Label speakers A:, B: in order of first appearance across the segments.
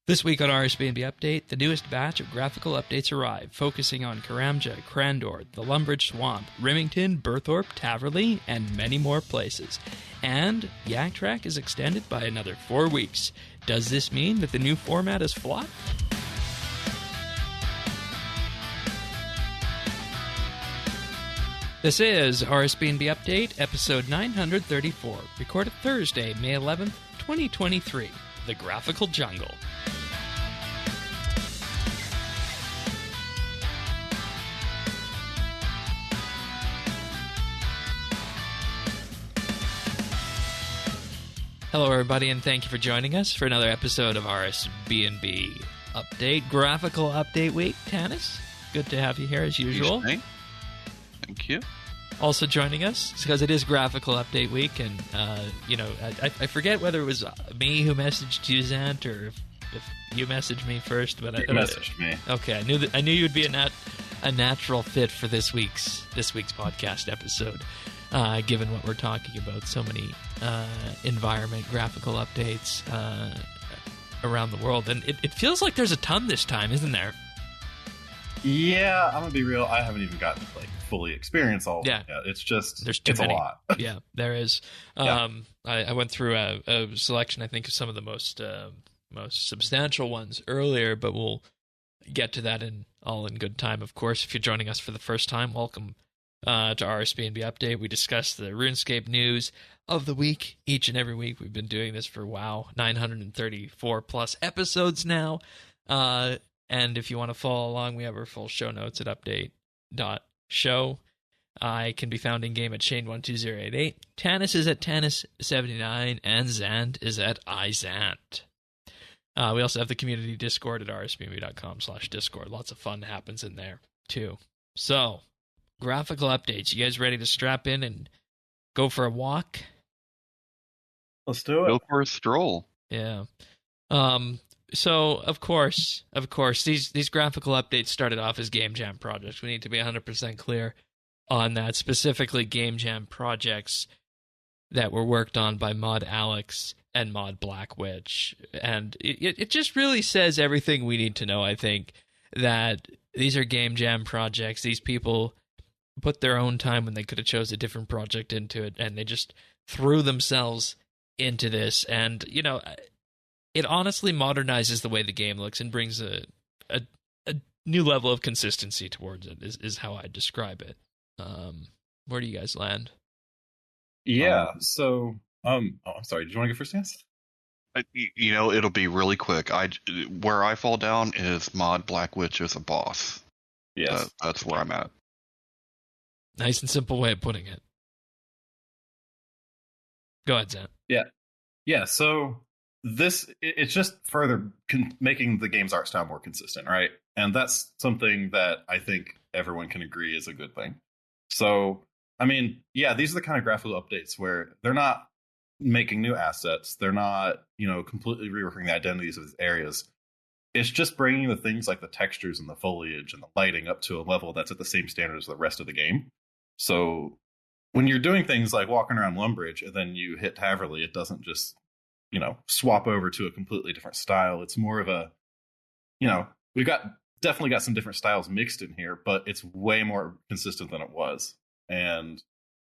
A: This week on RSBANDB Update, the newest batch of graphical updates arrive, focusing on Karamja, Crandor, the Lumbridge Swamp, Rimmington, Burthorpe, Taverley, and many more places. And Yak Track is extended by another 4 weeks. Does this mean that the new format is flopped? This is RSBANDB Update, episode 934, recorded Thursday, May 11th, 2023, The Graphical Jungle. Hello, everybody, and thank you for joining us for another episode of RSBANDB Update, Graphical Update Week. Tanis, good to have you here as usual.
B: Thank you.
A: Also joining us, because it is Graphical Update Week, and, I forget whether it was me who messaged you, Zant, or if you messaged me first, but
B: you messaged me.
A: Okay, I knew you'd be a natural fit for this week's podcast episode. Given what we're talking about, so many environment graphical updates around the world, and it feels like there's a ton this time, isn't there?
C: Yeah, I'm gonna be real. I haven't even gotten to fully experience all of it yet. It's just it's
A: many.
C: A lot.
A: Yeah, there is. I went through a selection, I think, of some of the most substantial ones earlier, but we'll get to that in good time. Of course, if you're joining us for the first time, welcome to RSBANDB Update. We discuss the RuneScape news of the week each and every week. We've been doing this for 934 plus episodes now. And if you want to follow along, we have our full show notes at update.show. I can be found in game at Shane12088. Tanis is at Tanis79, and Zant is at iZant. We also have the community Discord at rsbnb.com/Discord. Lots of fun happens in there too. So, graphical updates. You guys ready to strap in and go for a walk?
C: Let's do it.
B: Go for a stroll.
A: Yeah. So, of course, these graphical updates started off as Game Jam projects. We need to be 100% clear on that. Specifically, Game Jam projects that were worked on by Mod Alex and Mod Black Witch. And it just really says everything we need to know, I think, that these are Game Jam projects. These people put their own time when they could have chose a different project into it, and they just threw themselves into this. And, it honestly modernizes the way the game looks and brings a new level of consistency towards it, is how I describe it. Where do you guys land?
C: Yeah, so, I'm sorry, did you want to go first, Chance?
B: It'll be really quick. Where I fall down is Mod Black Witch is a boss.
C: Yes.
B: That's where I'm at.
A: Nice and simple way of putting it. Go ahead, Zant.
C: Yeah, so it's just further making the game's art style more consistent, right? And that's something that I think everyone can agree is a good thing. So, these are the kind of graphical updates where they're not making new assets. They're not, completely reworking the identities of these areas. It's just bringing the things like the textures and the foliage and the lighting up to a level that's at the same standard as the rest of the game. So when you're doing things like walking around Lumbridge and then you hit Taverley, it doesn't just, swap over to a completely different style. It's more of a, we've definitely got some different styles mixed in here, but it's way more consistent than it was. And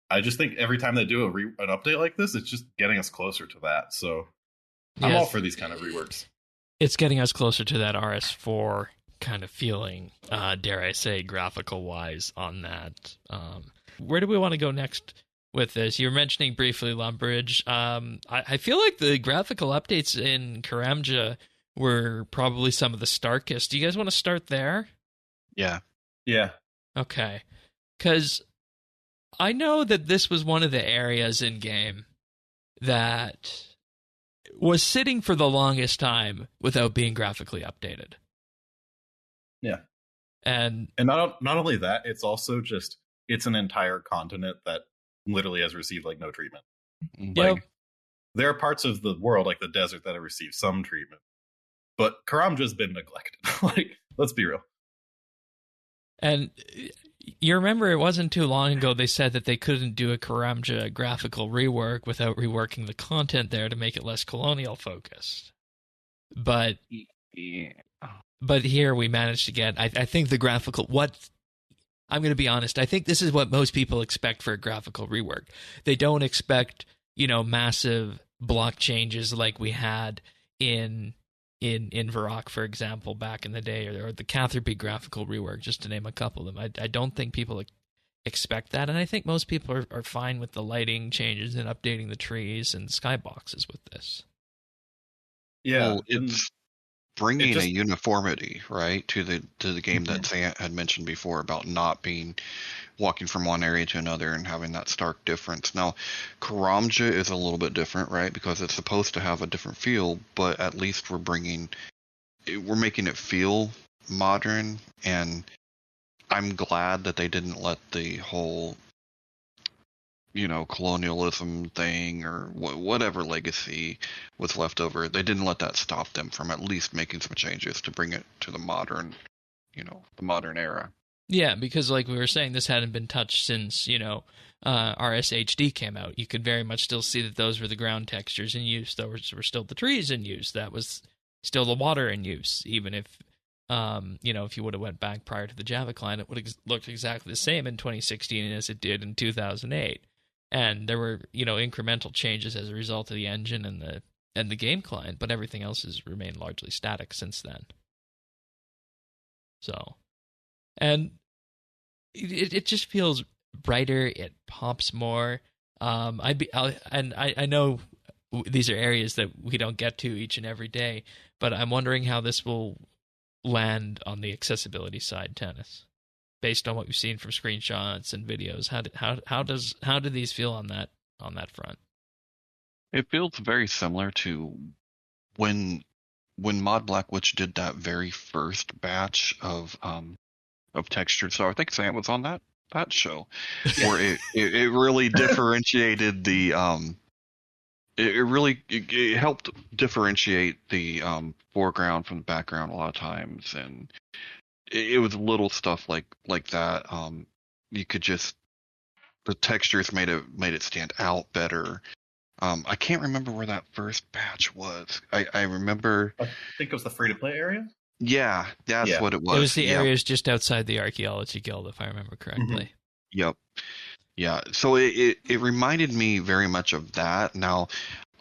C: I just think every time they do an update like this, it's just getting us closer to that. So I'm all for these kind of reworks.
A: It's getting us closer to that RS4 kind of feeling, dare I say, graphical-wise on that. Where do we want to go next with this? You were mentioning briefly Lumbridge. I feel like the graphical updates in Karamja were probably some of the starkest. Do you guys want to start there?
B: Yeah.
A: Okay. Because I know that this was one of the areas in-game that was sitting for the longest time without being graphically updated.
C: Yeah.
A: And
C: not only that, it's also just, it's an entire continent that literally has received no treatment. There are parts of the world, like the desert, that have received some treatment, but Karamja's been neglected. Let's be real.
A: And you remember it wasn't too long ago they said that they couldn't do a Karamja graphical rework without reworking the content there to make it less colonial focused. But but here we managed to get, I think the graphical, I'm going to be honest, I think this is what most people expect for a graphical rework. They don't expect, massive block changes like we had in Varrock, for example, back in the day, or the Catherby graphical rework, just to name a couple of them. I don't think people expect that, and I think most people are fine with the lighting changes and updating the trees and skyboxes with this.
C: Yeah,
B: well, it's bringing a uniformity, right, to the game that Zant had mentioned before about not being walking from one area to another and having that stark difference. Now, Karamja is a little bit different, right, because it's supposed to have a different feel, but at least we're making it feel modern, and I'm glad that they didn't let the whole colonialism thing or whatever legacy was left over. They didn't let that stop them from at least making some changes to bring it to the modern, the modern era.
A: Yeah, because like we were saying, this hadn't been touched since, RSHD came out. You could very much still see that those were the ground textures in use. Those were still the trees in use. That was still the water in use. Even if, if you would have went back prior to the Java client, it would have looked exactly the same in 2016 as it did in 2008. And there were, incremental changes as a result of the engine and the game client, but everything else has remained largely static since then. So, and it just feels brighter. It pops more. I know these are areas that we don't get to each and every day, but I'm wondering how this will land on the accessibility side, Tennis. Based on what we've seen from screenshots and videos, how do these feel on that front?
B: It feels very similar to when Mod Black Witch did that very first batch of textured. So I think Sam was on that show where it really differentiated the it helped differentiate the foreground from the background a lot of times, and it was little stuff like that. You could just, the textures made it stand out better. I can't remember where that first batch was. I remember.
C: I think it was the free-to-play area.
B: Yeah, that's what it was.
A: It was the areas just outside the Archaeology Guild, if I remember correctly.
B: Mm-hmm. Yep. Yeah. So it reminded me very much of that. Now,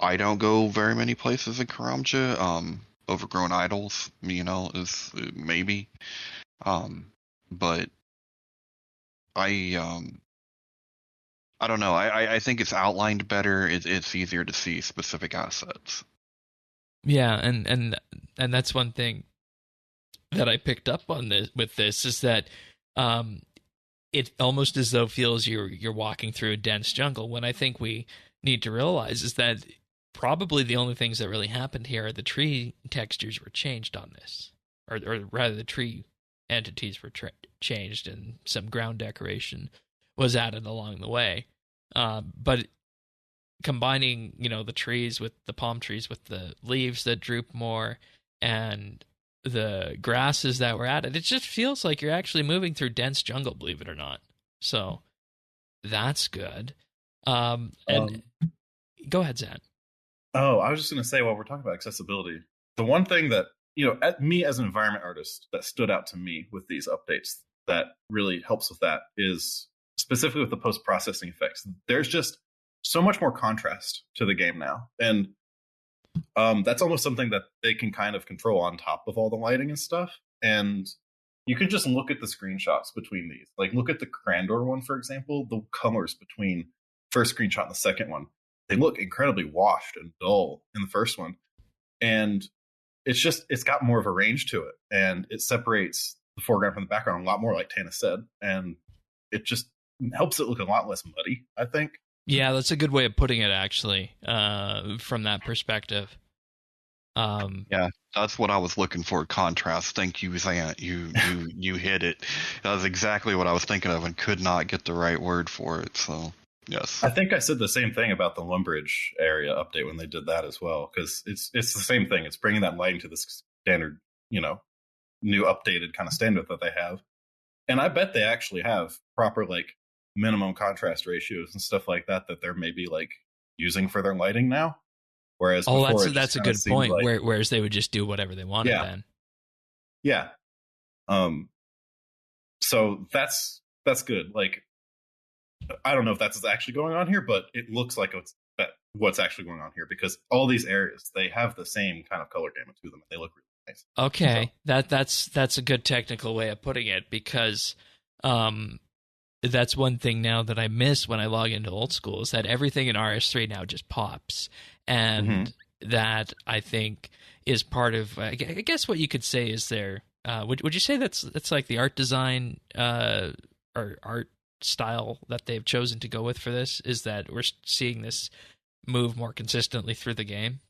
B: I don't go very many places in Karamja. Overgrown Idols, is maybe. But I don't know. I think it's outlined better. It's easier to see specific assets.
A: Yeah, and that's one thing that I picked up on this is that it almost as though feels you're walking through a dense jungle, when I think we need to realize is that probably the only things that really happened here are the tree textures were changed on this, or rather the tree entities were changed and some ground decoration was added along the way. But combining, the trees with the palm trees with the leaves that droop more and the grasses that were added, it just feels like you're actually moving through dense jungle, believe it or not. So that's good. And go ahead, Zan.
C: Oh, I was just going to say, while we're talking about accessibility, the one thing that, at me as an environment artist that stood out to me with these updates that really helps with that is specifically with the post-processing effects. There's just so much more contrast to the game now. And that's almost something that they can kind of control on top of all the lighting and stuff. And you can just look at the screenshots between these. Like, look at the Crandor one, for example. The colors between first screenshot and the second one, they look incredibly washed and dull in the first one. And it's got more of a range to it. And it separates the foreground from the background a lot more, like Tana said. And it just helps it look a lot less muddy, I think.
A: Yeah, that's a good way of putting it, actually, from that perspective.
B: Yeah, that's what I was looking for, contrast. Thank you, Zant. You hit it. That was exactly what I was thinking of and could not get the right word for it. So, yes.
C: I think I said the same thing about the Lumbridge area update when they did that as well, because it's the same thing. It's bringing that lighting to the standard, new updated kind of standard that they have. And I bet they actually have proper, minimum contrast ratios and stuff like that they're maybe, using for their lighting now. Whereas
A: that's a good point. Whereas they would just do whatever they wanted then.
C: Yeah. So that's good. Like, I don't know if that's actually going on here, but it looks like what's actually going on here, because all these areas, they have the same kind of color gamut to them. They look really nice.
A: Okay, so that's a good technical way of putting it, because that's one thing now that I miss when I log into old school, is that everything in RS3 now just pops, and that I think is part of, I guess what you could say is their. Would you say that's like the art design or art style that they've chosen to go with for this, is that we're seeing this move more consistently through the game?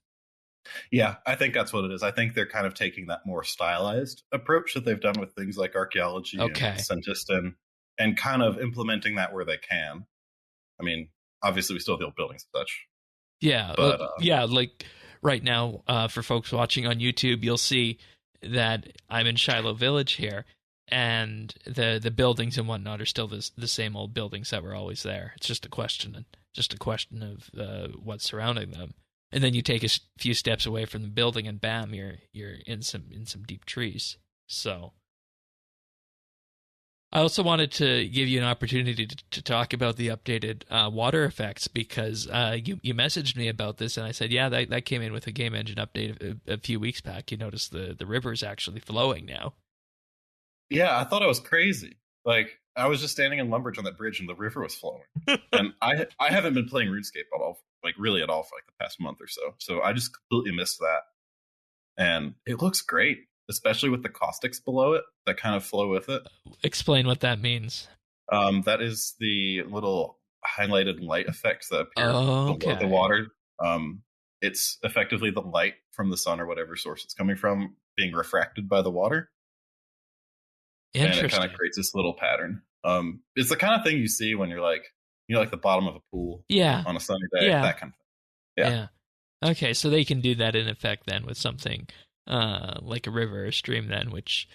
C: Yeah, I think that's what it is. I think they're kind of taking that more stylized approach that they've done with things like archaeology and Centiston, and kind of implementing that where they can. I mean, obviously we still build buildings and such.
A: Yeah, but like right now, for folks watching on YouTube, you'll see that I'm in Shiloh Village here, and the buildings and whatnot are still the same old buildings that were always there. It's just a question of what's surrounding them, and then you take a few steps away from the building, and bam, you're in some deep trees. So I also wanted to give you an opportunity to talk about the updated water effects, because you messaged me about this, and I said, yeah, that came in with a game engine update a few weeks back. You noticed the river's actually flowing now.
C: Yeah, I thought it was crazy. Like, I was just standing in Lumbridge on that bridge, and the river was flowing. And I haven't been playing RuneScape at all, like really at all, for like the past month or so. So I just completely missed that. And it looks great, especially with the caustics below it that kind of flow with it.
A: Explain what that means.
C: That is the little highlighted light effects that appear below the water. It's effectively the light from the sun or whatever source it's coming from being refracted by the water. And it kind of creates this little pattern. It's the kind of thing you see when you're like, like the bottom of a pool on a sunny day, that kind of thing. Yeah.
A: Okay, so they can do that in effect then with something like a river or stream then, which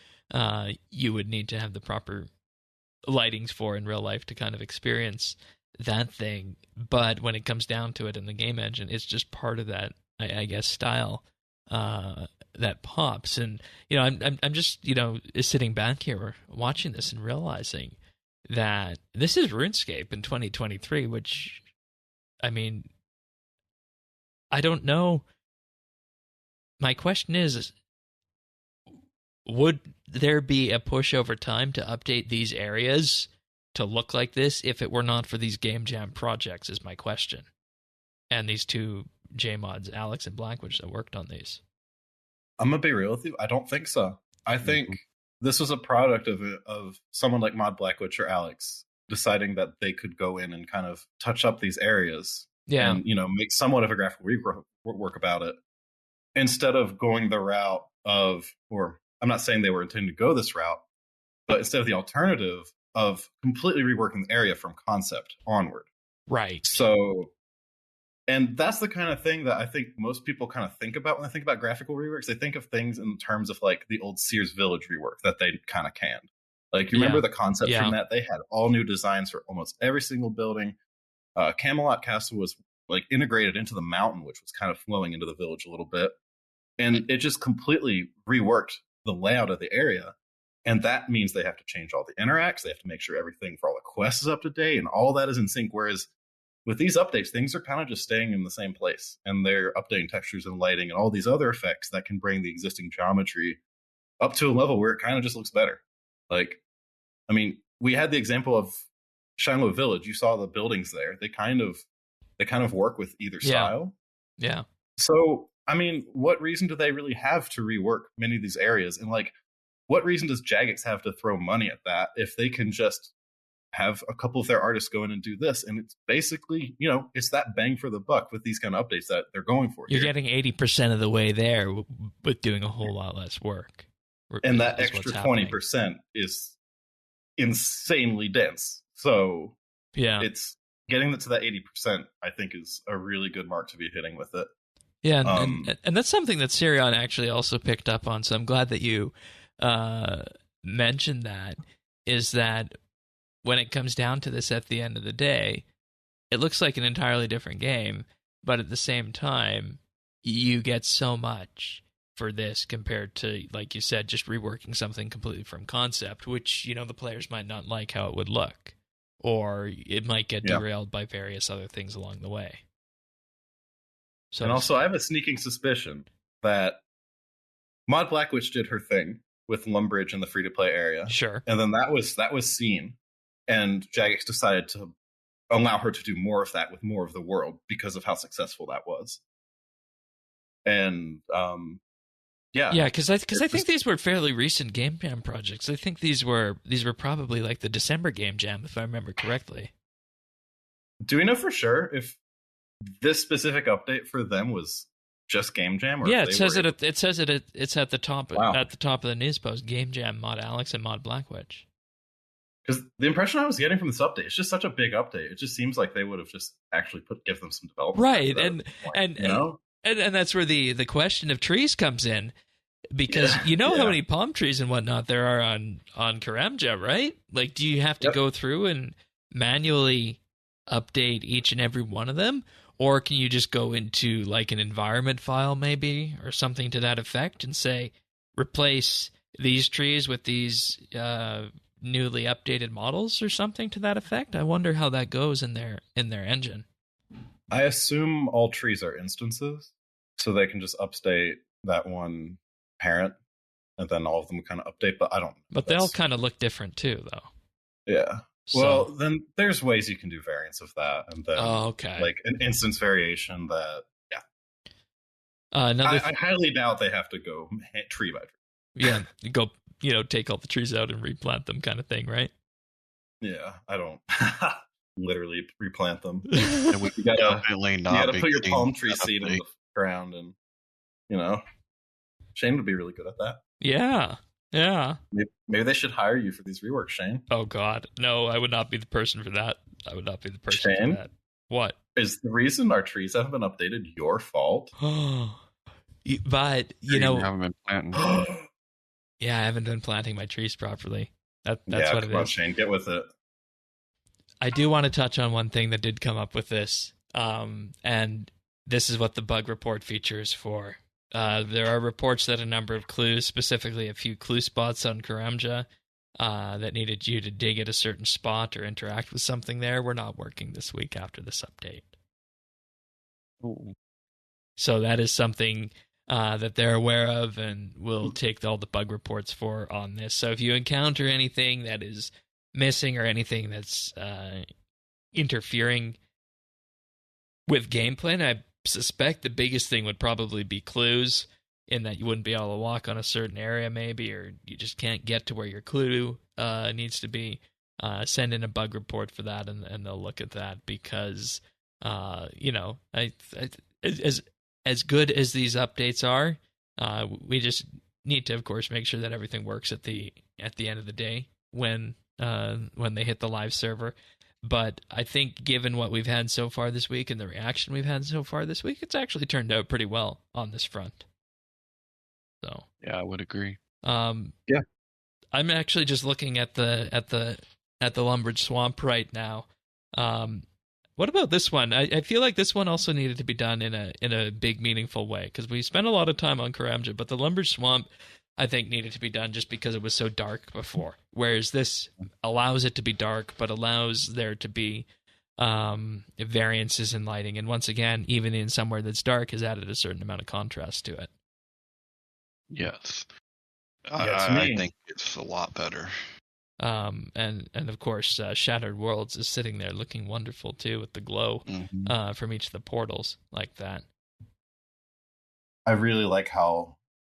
A: you would need to have the proper lightings for in real life to kind of experience that thing. But when it comes down to it in the game engine, it's just part of that, I guess, style that pops. And I'm just sitting back here watching this and realizing that this is RuneScape in 2023, which, I mean, I don't know. My question is, would there be a push over time to update these areas to look like this if it were not for these Game Jam projects, is my question. And these two J-mods, Alex and Blackwitch, that worked on these.
C: I'm going to be real with you. I don't think so. I think this was a product of someone like Mod Blackwitch or Alex deciding that they could go in and kind of touch up these areas and, make somewhat of a graphical rework about it, instead of going the route of, or I'm not saying they were intending to go this route, but instead of the alternative of completely reworking the area from concept onward.
A: Right.
C: So, and that's the kind of thing that I think most people kind of think about when they think about graphical reworks. They think of things in terms of like the old Sears Village rework that they kind of canned. Like, you remember the concept from that? They had all new designs for almost every single building. Camelot Castle was like integrated into the mountain, which was kind of flowing into the village a little bit. And it just completely reworked the layout of the area. And that means they have to change all the interacts. They have to make sure everything for all the quests is up to date and all that is in sync. Whereas with these updates, things are kind of just staying in the same place, and they're updating textures and lighting and all these other effects that can bring the existing geometry up to a level where it kind of just looks better. Like, I mean, we had the example of Shiloh Village. You saw the buildings there. They kind of work with either style.
A: Yeah.
C: So, I mean, what reason do they really have to rework many of these areas? And like, what reason does Jagex have to throw money at that if they can just have a couple of their artists go in and do this? And it's basically, it's that bang for the buck with these kind of updates that they're going for.
A: You're getting 80% of the way there with doing a whole lot less work.
C: And that extra 20% is insanely dense. So it's getting to that 80%, I think, is a really good mark to be hitting with it.
A: Yeah, and that's something that Sirion actually also picked up on, so I'm glad that you mentioned that, is that when it comes down to this at the end of the day, it looks like an entirely different game, but at the same time, you get so much for this compared to, like you said, just reworking something completely from concept, which, the players might not like how it would look, or it might get derailed by various other things along the way. So,
C: and also, I have a sneaking suspicion that Mod Black Witch did her thing with Lumbridge in the free-to-play area.
A: Sure.
C: And then that was seen, and Jagex decided to allow her to do more of that with more of the world because of how successful that was. And,
A: yeah, because I think these were fairly recent Game Jam projects. I think these were probably like the December Game Jam, if I remember correctly.
C: Do we know for sure if this specific update for them was just Game Jam? Or
A: it says it's at the top at the top of the news post. Game Jam, Mod Alex, and Mod Black Witch.
C: Because the impression I was getting from this update, it's just such a big update. It just seems like they would have just actually give them some development.
A: Right, and that's where the question of trees comes in, because how many palm trees and whatnot there are on Karamja, right? Like, do you have to go through and manually update each and every one of them, or can you just go into like an environment file maybe or something to that effect and say replace these trees with these newly updated models or something to that effect? I wonder how that goes in their engine.
C: I assume all trees are instances, so they can just update that one parent, and then all of them kind of update. But I don't.
A: But they all kind of look different too, though.
C: Yeah. So, well, then there's ways you can do variants of that, and then like an instance variation that. Yeah. I highly doubt they have to go tree by tree.
A: Yeah, go. Take all the trees out and replant them, kind of thing, right?
C: Yeah, I don't literally replant them.
B: And we gotta
C: put your palm tree seed in the ground, and Shane would be really good at that.
A: Yeah.
C: Maybe they should hire you for these reworks, Shane.
A: Oh God, no! I would not be the person for that. I would not be the person
C: Shane?
A: for that. What
C: is the reason our trees haven't been updated? Your fault.
A: But
B: you haven't been planting.
A: Yeah, I haven't been planting my trees properly. That's what it is.
C: Come on, Shane, get with it.
A: I do want to touch on one thing that did come up with this, and this is what the bug report features for. There are reports that a number of clues, specifically a few clue spots on Karamja, that needed you to dig at a certain spot or interact with something there, were not working this week after this update.
B: Ooh.
A: So that is something that they're aware of and will take all the bug reports for on this. So if you encounter anything that is missing or anything that's interfering with gameplay, and I suspect the biggest thing would probably be clues, in that you wouldn't be able to walk on a certain area maybe, or you just can't get to where your clue needs to be. Send in a bug report for that, and they'll look at that, because as good as these updates are, we just need to, of course, make sure that everything works at the end of the day when they hit the live server. But I think, given what we've had so far this week and the reaction we've had so far this week, it's actually turned out pretty well on this front. So
B: yeah, I would agree.
C: Yeah,
A: I'm actually just looking at the Lumbridge Swamp right now. What about this one? I feel like this one also needed to be done in a big, meaningful way, because we spent a lot of time on Karamja, but the Lumbridge Swamp, I think, needed to be done just because it was so dark before. Whereas this allows it to be dark, but allows there to be variances in lighting. And once again, even in somewhere that's dark, has added a certain amount of contrast to it.
B: Yes. I think it's a lot better.
A: And of course, Shattered Worlds is sitting there looking wonderful too, with the glow from each of the portals like that.
C: I really like how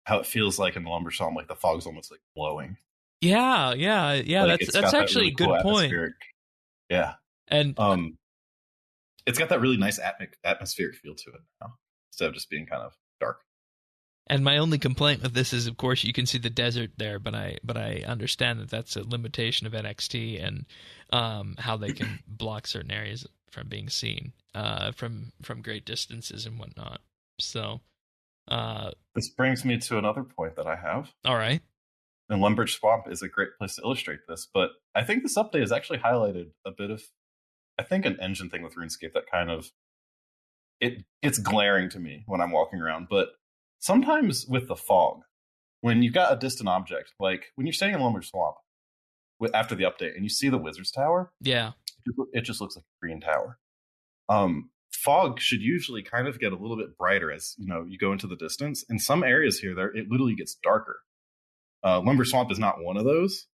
C: it feels like in the Lumbridge Swamp, like the fog's almost like glowing.
A: Yeah. Like that's actually a good point.
C: Yeah,
A: and
C: it's got that really nice atmospheric feel to it now, instead of just being kind of dark.
A: And my only complaint with this is, of course, you can see the desert there, but I understand that that's a limitation of NXT and how they can block certain areas from being seen from great distances and whatnot. So
C: this brings me to another point that I have.
A: All right.
C: And Lumbridge Swamp is a great place to illustrate this, but I think this update has actually highlighted a bit of, I think, an engine thing with RuneScape that kind of it's glaring to me when I'm walking around, but sometimes with the fog, when you've got a distant object, like when you're staying in Lumbridge Swamp after the update and you see the Wizard's Tower,
A: yeah,
C: it just looks like a green tower. Fog should usually kind of get a little bit brighter as you go into the distance. In some areas here, it literally gets darker. Lumbridge Swamp is not one of those,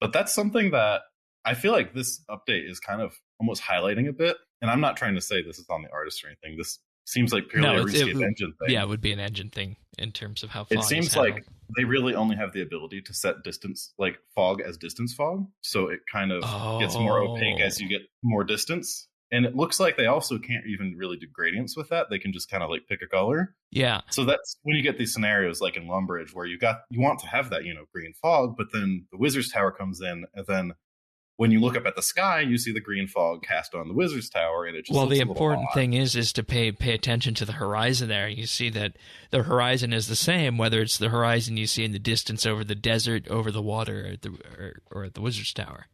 C: but that's something that I feel like this update is kind of almost highlighting a bit. And I'm not trying to say this is on the artist or anything. This seems like purely a RuneScape engine thing.
A: Yeah, it would be an engine thing in terms of how fog
C: it seems like they really only have the ability to set distance, like fog as distance fog. So it kind of gets more opaque as you get more distance. And it looks like they also can't even really do gradients with that. They can just kind of like pick a color.
A: Yeah.
C: So that's when you get these scenarios like in Lumbridge where you want to have that, green fog, but then the Wizard's Tower comes in, and then when you look up at the sky, you see the green fog cast on the Wizard's Tower, and it just looks
A: the important thing is to pay attention to the horizon there. You see that the horizon is the same, whether it's the horizon you see in the distance over the desert, over the water, or at the Wizard's Tower.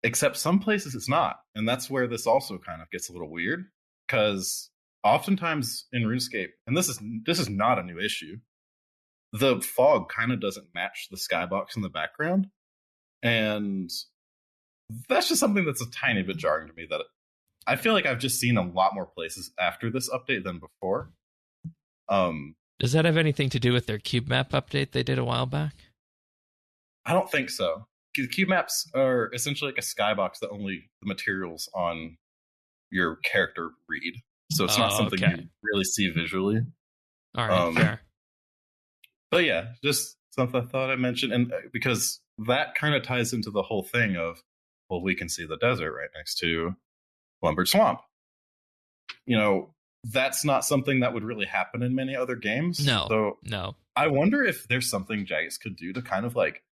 C: Except some places it's not. And that's where this also kind of gets a little weird, because oftentimes in RuneScape, and this is not a new issue, the fog kind of doesn't match the skybox in the background. And that's just something that's a tiny bit jarring to me, that I feel like I've just seen a lot more places after this update than before.
A: Does that have anything to do with their cube map update they did a while back?
C: I don't think so. The cube maps are essentially like a skybox that only the materials on your character read. So it's not something you really see visually.
A: All right, fair.
C: But yeah, just something I thought I'd mention. And because that kind of ties into the whole thing of, well, we can see the desert right next to Lumbridge Swamp. That's not something that would really happen in many other games.
A: No.
C: I wonder if there's something Jagex could do to kind of like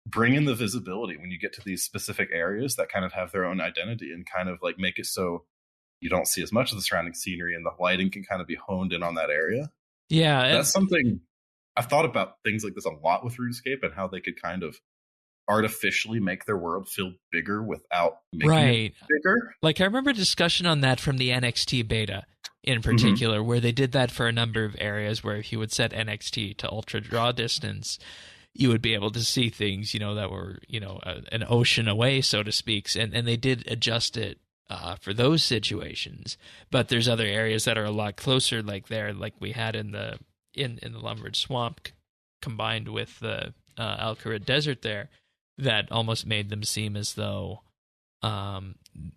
C: bring in the visibility when you get to these specific areas that kind of have their own identity, and kind of like make it so you don't see as much of the surrounding scenery and the lighting can kind of be honed in on that area.
A: Yeah.
C: That's something I've thought about, things like this a lot with RuneScape, and how they could kind of artificially make their world feel bigger without making it bigger.
A: Like I remember a discussion on that from the NXT beta in particular, where they did that for a number of areas, where if you would set NXT to ultra draw distance, you would be able to see things, that were, an ocean away, so to speak. And they did adjust it for those situations. But there's other areas that are a lot closer, like we had in the Lumbridge Swamp, combined with the Al-Kharid Desert there, that almost made them seem as though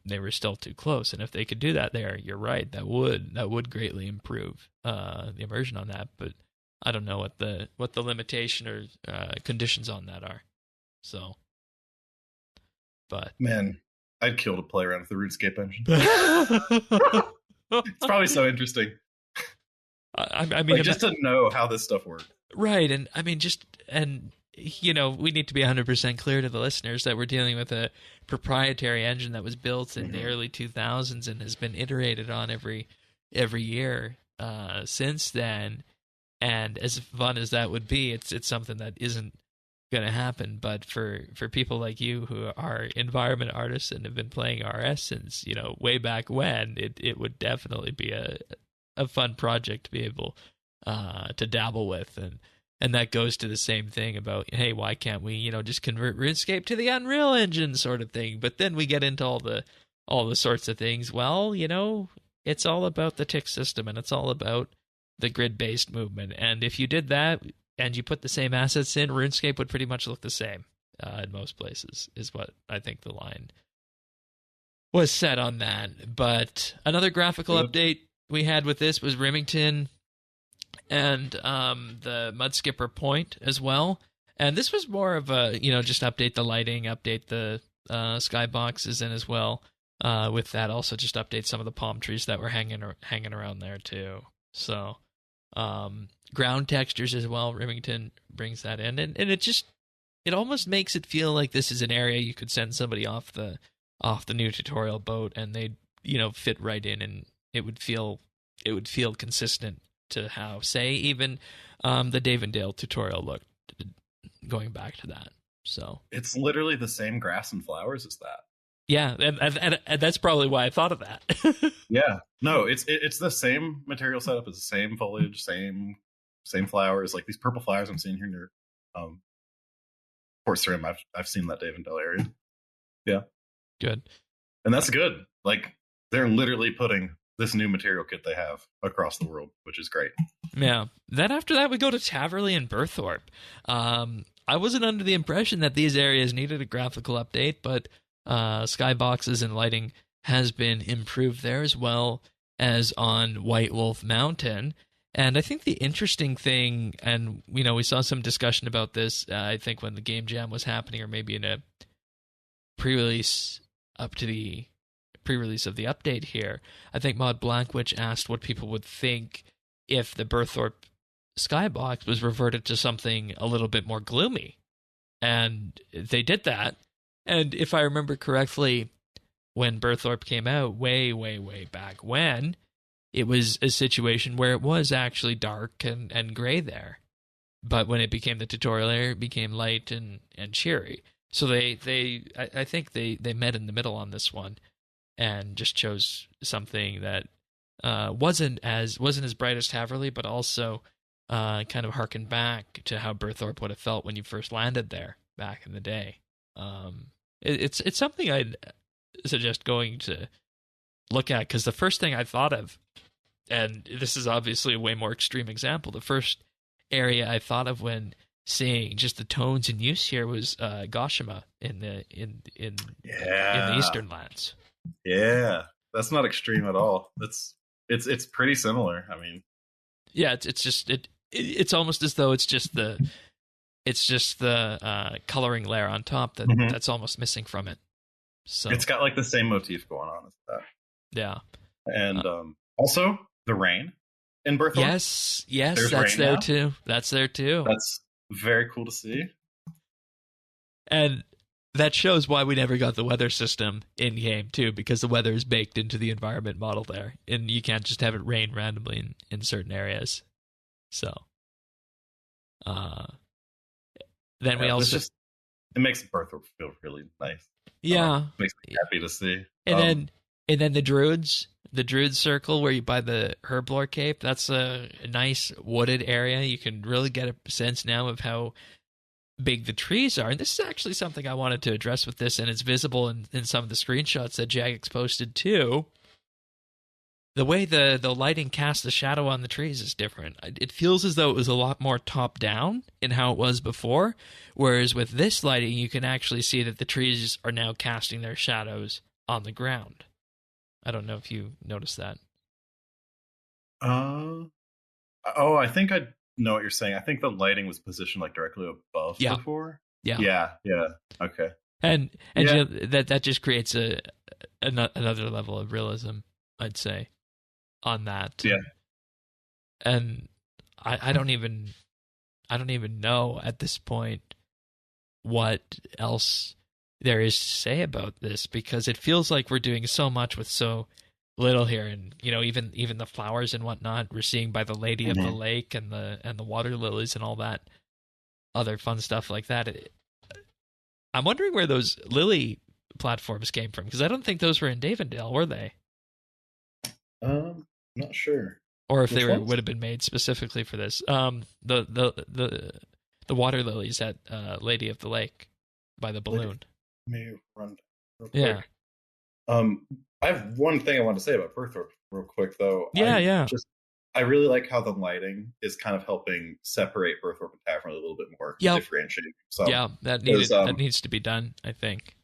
A: they were still too close. And if they could do that there, you're right, that would greatly improve the immersion on that. But I don't know what the limitation or conditions on that are. So, but
C: man, I'd kill to play around with the RuneScape engine. It's probably so interesting.
A: I mean,
C: just to know how this stuff works,
A: right? And I mean, we need to be 100% clear to the listeners that we're dealing with a proprietary engine that was built in the early 2000s and has been iterated on every year since then. And as fun as that would be, it's something that isn't going to happen. But for people like you who are environment artists and have been playing RS since way back when, it would definitely be a fun project to be able to dabble with. And that goes to the same thing about, hey, why can't we just convert RuneScape to the Unreal Engine sort of thing? But then we get into all the sorts of things. Well, it's all about the tick system, and it's all about the grid-based movement. And if you did that and you put the same assets in, RuneScape would pretty much look the same in most places, is what I think the line was set on that. But another graphical update we had with this was Rimmington and the Mudskipper Point as well. And this was more of a, just update the lighting, update the skyboxes in as well. With that, also just update some of the palm trees that were hanging around there too. So, ground textures as well. Rimmington brings that in, and it almost makes it feel like this is an area you could send somebody off the new tutorial boat, and they'd fit right in, and it would feel consistent to how, say, even the Davendale tutorial looked, going back to that. So
C: it's literally the same grass and flowers as that.
A: Yeah, and that's probably why I thought of that.
C: Yeah, no, it's the same material setup, it's the same foliage, same flowers. Like these purple flowers I'm seeing here near Port Sarim, I've seen that Davendale area. Yeah,
A: Good.
C: and that's good. Like they're literally putting this new material kit they have across the world, which is great.
A: Yeah. Then after that, we go to Taverley and Burthorpe. I wasn't under the impression that these areas needed a graphical update, but skyboxes and lighting has been improved there as well as on White Wolf Mountain. And I think the interesting thing, and we saw some discussion about this, I think when the game jam was happening, or maybe in a pre-release up to the pre-release of the update here, I think Mod Blackwitch asked what people would think if the Burthorpe skybox was reverted to something a little bit more gloomy. And they did that. And if I remember correctly, when Burthorpe came out way, way, way back when, it was a situation where it was actually dark and gray there. But when it became the tutorial area, it became light and cheery. So I think they met in the middle on this one and just chose something that wasn't as bright as Taverley, but also kind of harkened back to how Burthorpe would have felt when you first landed there back in the day. It's something I'd suggest going to look at, because the first thing I thought of, and this is obviously a way more extreme example, the first area I thought of when seeing just the tones in use here was Goshima in the Eastern Lands.
C: Yeah, that's not extreme at all. It's pretty similar. I mean,
A: yeah, it's almost as though it's just the coloring layer on top that's almost missing from it. So
C: it's got like the same motif going on as that.
A: Yeah,
C: and also the rain in Burthorpe.
A: Yes, that's there
C: now.
A: too. That's there too.
C: That's very cool to see.
A: And that shows why we never got the weather system in game too, because the weather is baked into the environment model there, and you can't just have it rain randomly in certain areas. So, then we also
C: it makes Burthorpe feel really nice.
A: Yeah,
C: makes me happy to see.
A: And then the Druids circle where you buy the Herblore Cape. That's a nice wooded area. You can really get a sense now of how big the trees are. And this is actually something I wanted to address with this, and it's visible in some of the screenshots that Jagex posted too. The way the lighting casts the shadow on the trees is different. It feels as though it was a lot more top-down in how it was before, whereas with this lighting, you can actually see that the trees are now casting their shadows on the ground. I don't know if you noticed that.
C: I think I know what you're saying. I think the lighting was positioned like directly above before. Yeah. Okay.
A: And yeah. That just creates another level of realism, I'd say, on that.
C: Yeah.
A: And I don't even know at this point what else there is to say about this, because it feels like we're doing so much with so little here. And even the flowers and whatnot we're seeing by the Lady of the Lake and the water lilies and all that other fun stuff like that. I'm wondering where those lily platforms came from, because I don't think those were in Davendale, were they?
C: Not sure.
A: Or if would have been made specifically for this. The water lilies at Lady of the Lake by the balloon.
C: Let me run real quick.
A: Yeah.
C: I have one thing I want to say about Burthorpe real quick, though.
A: Yeah.
C: I really like how the lighting is kind of helping separate Burthorpe and Taverley a little bit more, differentiating. So,
A: that needs to be done, I think.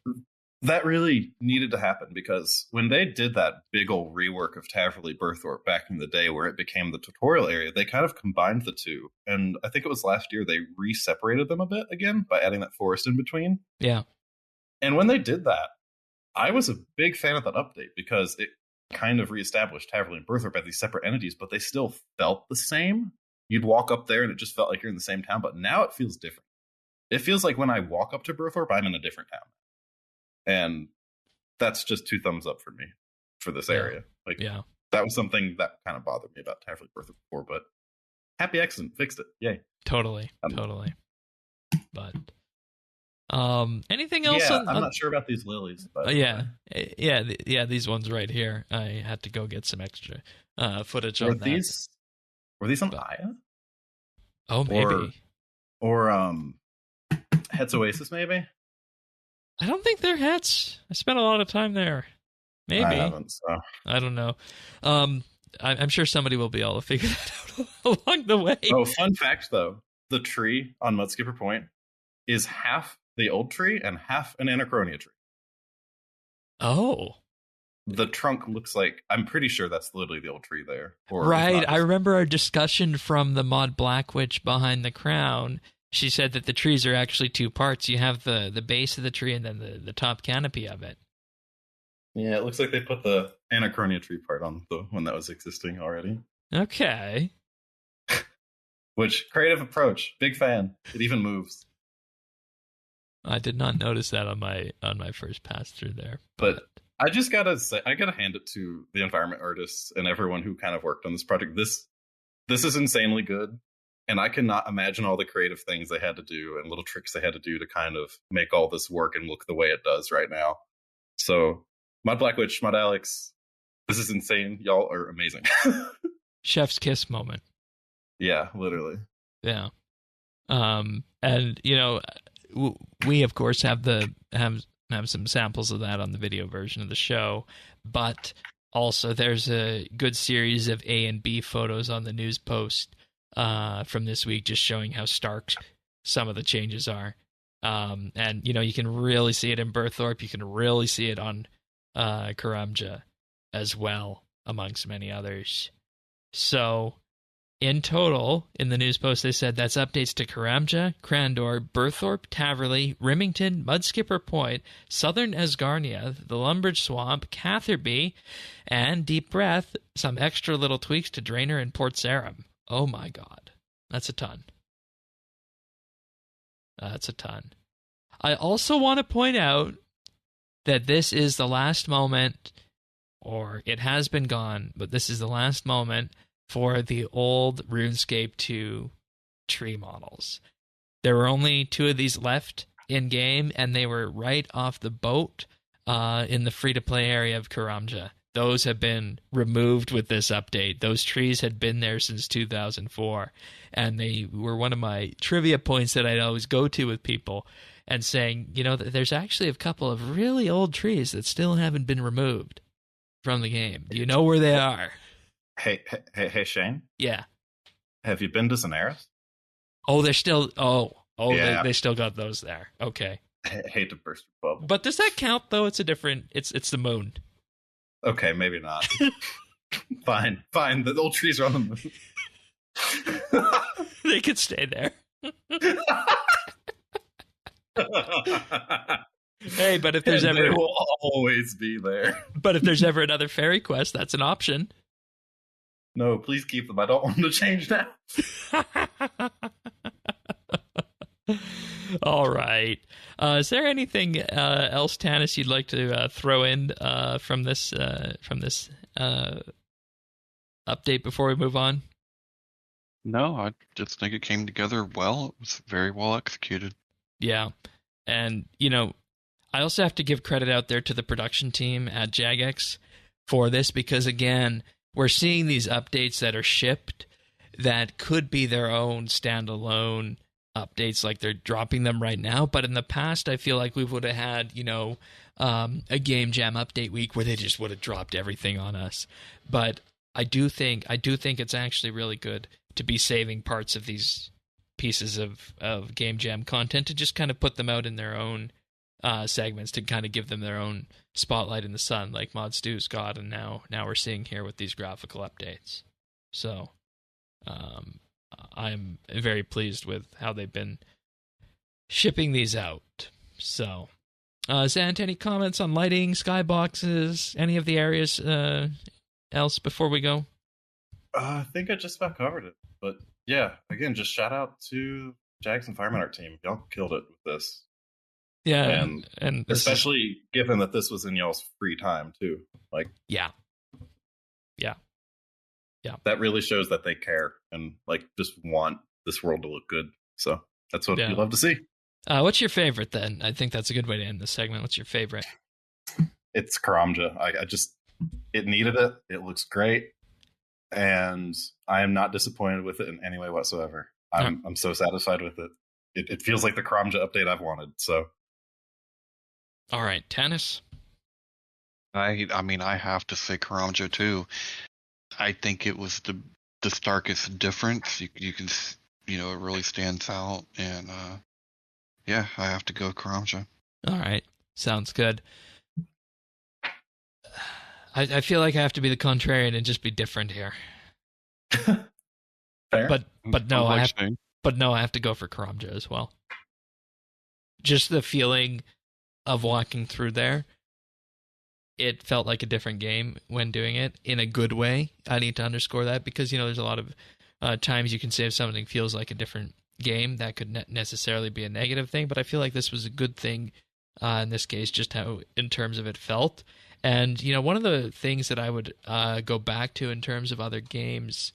C: That really needed to happen, because when they did that big old rework of Taverley Burthorpe back in the day where it became the tutorial area, they kind of combined the two. And I think it was last year they re-separated them a bit again by adding that forest in between.
A: Yeah.
C: And when they did that, I was a big fan of that update, because it kind of reestablished Taverley and Burthorpe as these separate entities, but they still felt the same. You'd walk up there and it just felt like you're in the same town, but now it feels different. It feels like when I walk up to Burthorpe, I'm in a different town. And that's just 2 thumbs up for me for this area. That was something that kind of bothered me about Taverley Burthorpe before, but happy accident fixed it. Yay.
A: Totally. But Anything else?
C: Yeah, I'm not sure about these lilies, but
A: these ones right here. I had to go get some extra footage
C: were
A: on that.
C: Were these on Aya?
A: Oh, maybe.
C: Or Het's Oasis, maybe?
A: I don't think they're Hets. I spent a lot of time there. Maybe.
C: I haven't, so.
A: I don't know. I'm sure somebody will be able to figure that out along the way.
C: Oh, fun fact, though. The tree on Mudskipper Point is half the old tree and half an Anachronia tree.
A: Oh.
C: The trunk looks like, I'm pretty sure that's literally the old tree there.
A: Right. I remember our discussion from the mod Black Witch behind the crown. She said that the trees are actually two parts. You have the base of the tree and then the top canopy of it.
C: Yeah, it looks like they put the Anachronia tree part on the one that was existing already.
A: Okay.
C: Which, creative approach. Big fan. It even moves.
A: I did not notice that on my first pass through there.
C: But I just gotta say, I gotta hand it to the environment artists and everyone who kind of worked on this project. This is insanely good. And I cannot imagine all the creative things they had to do and little tricks they had to do to kind of make all this work and look the way it does right now. So, Mod Black Witch, Mod Alex, this is insane. Y'all are amazing.
A: Chef's kiss moment.
C: Yeah, literally.
A: Yeah. And you know, we of course have some samples of that on the video version of the show, but also there's a good series of A and B photos on the news post from this week, just showing how stark some of the changes are. And you know, you can really see it in Burthorpe. You can really see it on Karamja as well, amongst many others. So, in total, in the news post, they said that's updates to Karamja, Crandor, Burthorpe, Taverley, Rimmington, Mudskipper Point, Southern Asgarnia, the Lumbridge Swamp, Catherby, and Deep Breath, some extra little tweaks to Draenor and Port Sarum. Oh my god. That's a ton. That's a ton. I also want to point out that this is the last moment, or it has been gone, but this is the last moment for the old RuneScape 2 tree models. There were only 2 of these left in-game, and they were right off the boat in the free-to-play area of Karamja. Those have been removed with this update. Those trees had been there since 2004, and they were one of my trivia points that I'd always go to with people, and saying, you know, there's actually a couple of really old trees that still haven't been removed from the game. Do you know where they are?
C: Hey, Shane?
A: Yeah.
C: Have you been to Xanaris?
A: Oh, they're still...
C: Yeah.
A: They still got those there. Okay.
C: I hate to burst your bubble.
A: But does that count, though? It's a different... It's the moon.
C: Okay, maybe not. Fine. The old trees are on the moon.
A: They could stay there. Hey, but if there's ever...
C: They will always be there.
A: But if there's ever another fairy quest, that's an option.
C: No, please keep them. I don't want them to change now.
A: All right. Is there anything else, Tanis, you'd like to throw in from this update before we move on?
B: No, I just think it came together well. It was very well executed.
A: Yeah. And, you know, I also have to give credit out there to the production team at Jagex for this because, again, we're seeing these updates that are shipped that could be their own standalone updates, like they're dropping them right now. But in the past, I feel like we would have had, you know, a Game Jam update week where they just would have dropped everything on us. But I do think it's actually really good to be saving parts of these pieces of Game Jam content to just kind of put them out in their own segments to kind of give them their own spotlight in the sun, like Mod Stew's got, and now we're seeing here with these graphical updates. So I'm very pleased with how they've been shipping these out. So, Zant, any comments on lighting, skyboxes, any of the areas else before we go?
C: I think I just about covered it. But yeah, again, just shout out to Jags and Fireman Art team. Y'all killed it with this.
A: Yeah,
C: and especially given that this was in y'all's free time too. Like,
A: yeah.
C: That really shows that they care and like just want this world to look good. So that's what we love to see.
A: What's your favorite then? I think that's a good way to end this segment. What's your favorite?
C: It's Karamja. I just, it needed it. It looks great. And I am not disappointed with it in any way whatsoever. I'm so satisfied with it. It feels like the Karamja update I've wanted. So,
A: all right, Tannis.
B: I mean, I have to say Karamja too. I think it was the starkest difference. You can, it really stands out, and yeah, I have to go Karamja.
A: All right, sounds good. I feel like I have to be the contrarian and just be different here.
C: Fair.
A: But no, I have to go for Karamja as well. Just the feeling of walking through there, it felt like a different game when doing it in a good way. I need to underscore that because, there's a lot of times you can say if something feels like a different game, that could necessarily be a negative thing, but I feel like this was a good thing in this case, just how in terms of it felt. And, one of the things that I would go back to in terms of other games,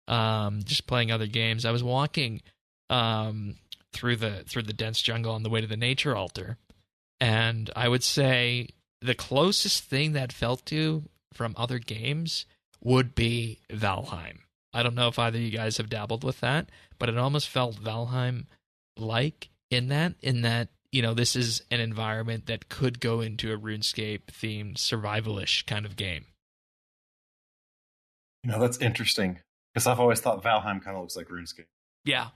A: just playing other games, I was walking through the dense jungle on the way to the nature altar, and I would say the closest thing that felt to from other games would be Valheim. I don't know if either of you guys have dabbled with that, but it almost felt Valheim-like in that, this is an environment that could go into a RuneScape-themed survival-ish kind of game.
C: That's interesting, because I've always thought Valheim kind of looks like RuneScape.
A: Yeah.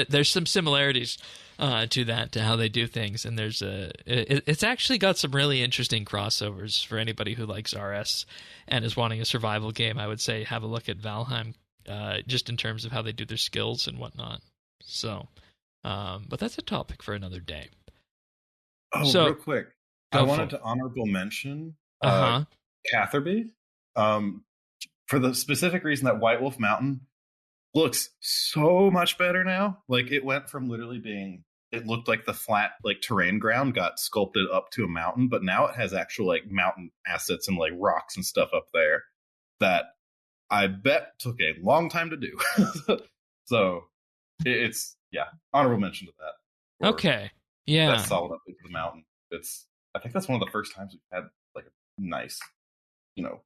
A: There's some similarities to that, to how they do things, and it's actually got some really interesting crossovers for anybody who likes RS and is wanting a survival game. I would say have a look at Valheim, just in terms of how they do their skills and whatnot. So, but that's a topic for another day.
C: Oh, real quick, I wanted to honorable mention Catherby, for the specific reason that White Wolf Mountain looks so much better now. Like, it went from literally being, it looked like the flat, like, terrain ground got sculpted up to a mountain, but now it has actual, like, mountain assets and, like, rocks and stuff up there that I bet took a long time to do. So it's honorable mention to that.
A: Okay. Yeah.
C: That solid up into the mountain. I think that's one of the first times we've had, like, a nice,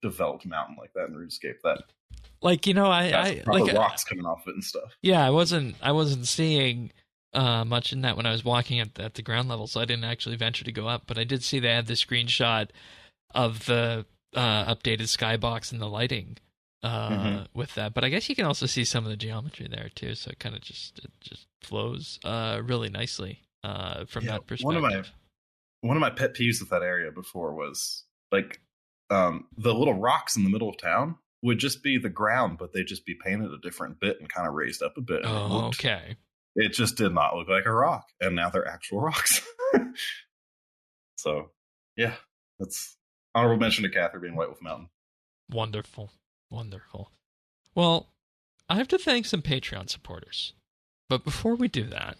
C: developed mountain like that in RuneScape. That,
A: like, I like
C: rocks coming off it and stuff.
A: Yeah, I wasn't seeing much in that when I was walking at the ground level, so I didn't actually venture to go up. But I did see they had the screenshot of the updated skybox and the lighting with that. But I guess you can also see some of the geometry there too. So it kind of just flows really nicely from that perspective.
C: One of my pet peeves with that area before was, like, the little rocks in the middle of town would just be the ground, but they'd just be painted a different bit and kind of raised up a bit.
A: Oh, okay.
C: It just did not look like a rock, and now they're actual rocks. So, yeah, that's honorable mention to Catherby and White Wolf Mountain.
A: Wonderful. Well, I have to thank some Patreon supporters. But before we do that,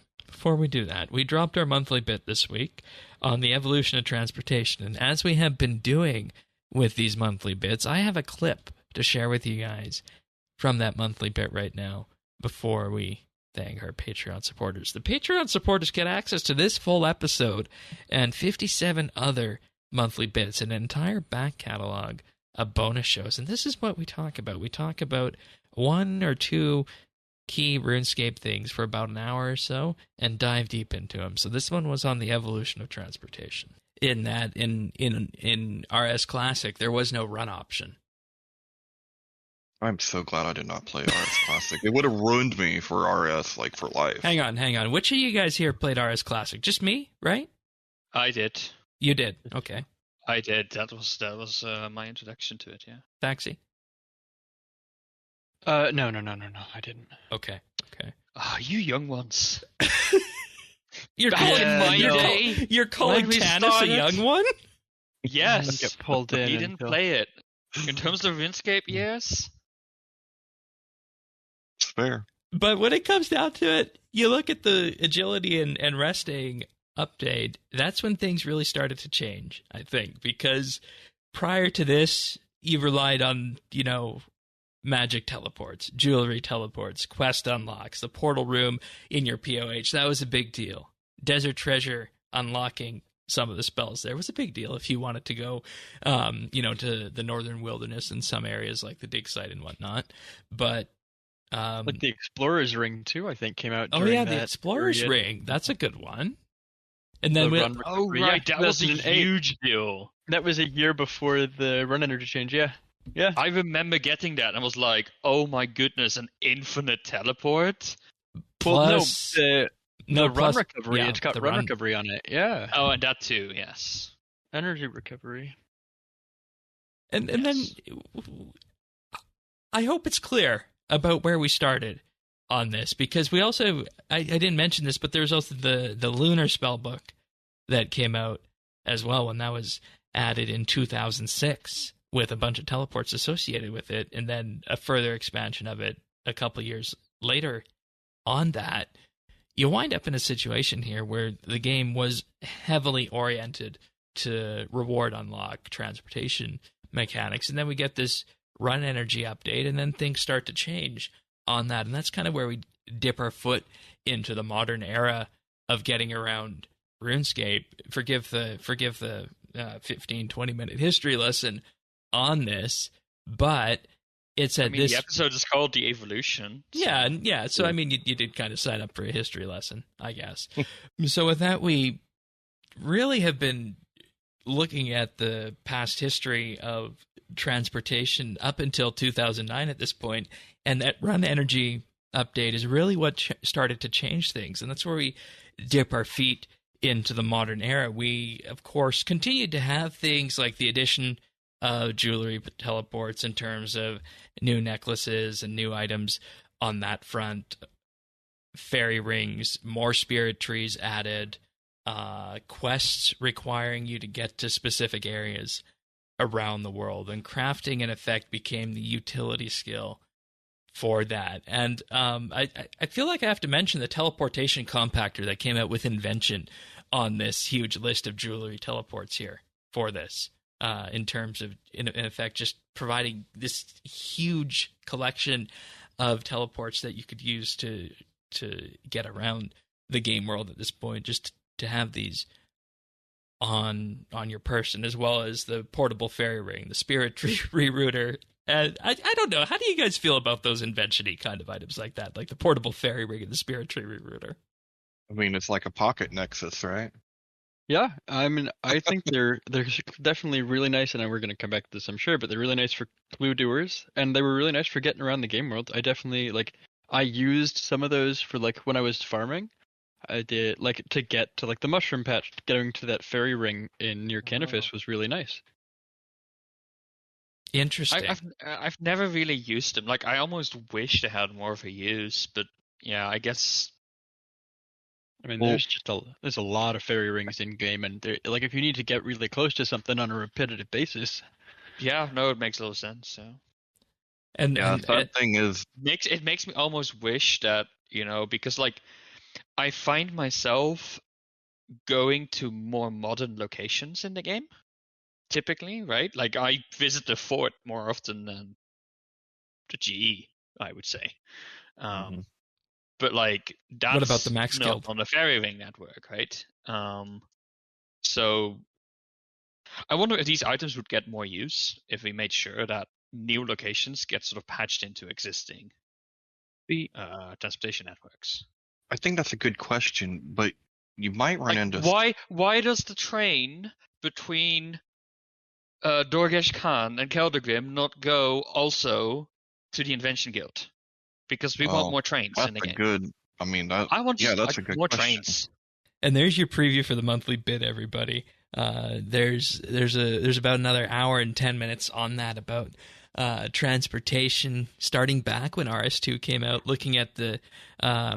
A: we dropped our monthly bit this week on the evolution of transportation. And as we have been doing with these monthly bits, I have a clip to share with you guys from that monthly bit right now before we thank our Patreon supporters. The Patreon supporters get access to this full episode and 57 other monthly bits, an entire back catalog of bonus shows. And this is what we talk about. We talk about one or two key RuneScape things for about an hour or so and dive deep into them. So this one was on the evolution of transportation. In that, in RS Classic, there was no run option.
B: I'm so glad I did not play RS Classic. It would have ruined me for RS, like, for life.
A: Hang on. Which of you guys here played RS Classic? Just me, right?
D: I did.
A: You did? Okay.
D: I did. That was my introduction to it, yeah.
A: Taxi?
D: No, I didn't.
A: Okay.
D: Ah, you young ones.
A: You're calling Tannis a young one?
D: Yes.
E: Get pulled in.
D: He didn't play it. In terms of RuneScape, yes.
B: It's fair.
A: But when it comes down to it, you look at the agility and resting update, that's when things really started to change, I think. Because prior to this, you relied on, magic teleports, jewelry teleports, quest unlocks, the portal room in your POH. That was a big deal. Desert Treasure unlocking some of the spells there was a big deal if you wanted to go, to the northern wilderness in some areas like the dig site and whatnot. But
E: like the Explorer's Ring too, I think came out.
A: Oh
E: during
A: yeah,
E: that
A: the Explorer's
E: period.
A: Ring. That's a good one. And then
E: Run
D: Oh,
E: Recovery,
D: right.
E: yeah,
D: That was a
E: 2008.
D: huge deal.
E: That was a year before the run energy change. Yeah.
D: I remember getting that and I was like, oh my goodness, an infinite teleport?
A: Plus,
E: the run
A: plus-
E: recovery.
A: yeah,
E: It's got
A: the
E: run recovery on it. Yeah.
D: Oh, and that too, yes.
E: Energy recovery.
A: And then I hope it's clear about where we started on this, because we also I didn't mention this, but there was also the lunar spell book that came out as well, and that was added in 2006 with a bunch of teleports associated with it, and then a further expansion of it a couple years later. On that, you wind up in a situation here where the game was heavily oriented to reward unlock transportation mechanics, and then we get this run energy update, and then things start to change on that, and that's kind of where we dip our foot into the modern era of getting around RuneScape. Forgive the 15-20 minute history lesson on this, but it's at this.
D: The episode is called The Evolution. So.
A: Yeah. So I mean, you did kind of sign up for a history lesson, I guess. So with that, we really have been looking at the past history of transportation up until 2009 at this point, and that run energy update is really what started to change things, and that's where we dip our feet into the modern era. We, of course, continued to have things like the addition of jewelry teleports in terms of new necklaces and new items on that front, fairy rings, more spirit trees added, quests requiring you to get to specific areas around the world, and crafting in effect became the utility skill for that. And I feel like I have to mention the teleportation compactor that came out with Invention on this huge list of jewelry teleports here for this, in terms of, in effect, just providing this huge collection of teleports that you could use to get around the game world at this point, just to have these on your person, as well as the portable fairy ring, the spirit tree rerouter. And I don't know, how do you guys feel about those invention-y kind of items like that, like the portable fairy ring and the spirit tree rerouter?
B: I mean, it's like a pocket nexus, right?
E: Yeah, I mean, I think they're definitely really nice, and we're going to come back to this, I'm sure, but they're really nice for clue doers, and they were really nice for getting around the game world. I definitely, I used some of those for, when I was farming. I did, to get to, the mushroom patch, getting to that fairy ring near Canifis was really nice.
A: Interesting.
D: I've never really used them. I almost wish they had more of a use, but yeah, I guess.
E: I mean, there's a lot of fairy rings in game, and if you need to get really close to something on a repetitive basis.
D: Yeah, no, it makes a lot of sense. So.
A: And
B: the thing is,
D: it makes me almost wish that, because I find myself going to more modern locations in the game. Typically, right? I visit the fort more often than the GE, I would say. But that's
A: what about the Max
D: not
A: Guild
D: on the fairy ring network, right? So I wonder if these items would get more use if we made sure that new locations get sort of patched into existing transportation networks.
B: I think that's a good question, but you might run into
D: why does the train between Dorgesh Khan and Keldagrim not go also to the Invention Guild? Because we want more trains in the game.
B: I want that's a good
D: more
B: question.
D: trains.
A: And there's your preview for the monthly bid, everybody. There's about another hour and 10 minutes on that about transportation, starting back when RS2 came out, looking at the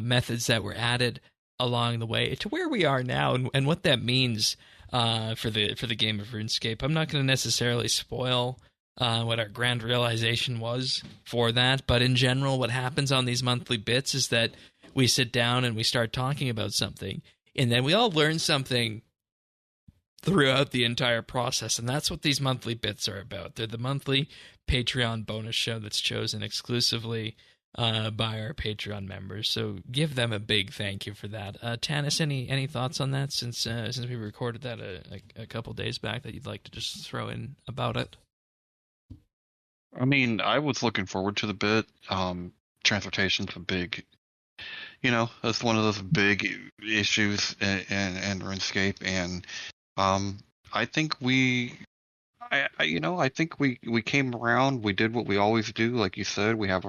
A: methods that were added along the way to where we are now, and what that means for the game of RuneScape. I'm not going to necessarily spoil what our grand realization was for that, but in general, what happens on these monthly bits is that we sit down and we start talking about something, and then we all learn something throughout the entire process. And that's what these monthly bits are about. They're the monthly Patreon bonus show that's chosen exclusively by our Patreon members. So give them a big thank you for that. Tanis, any thoughts on that since we recorded that a couple days back that you'd like to just throw in about it?
B: I mean, I was looking forward to the bit. Transportation's a big, that's one of those big issues in RuneScape, and I think I think we came around. We did what we always do, like you said. We have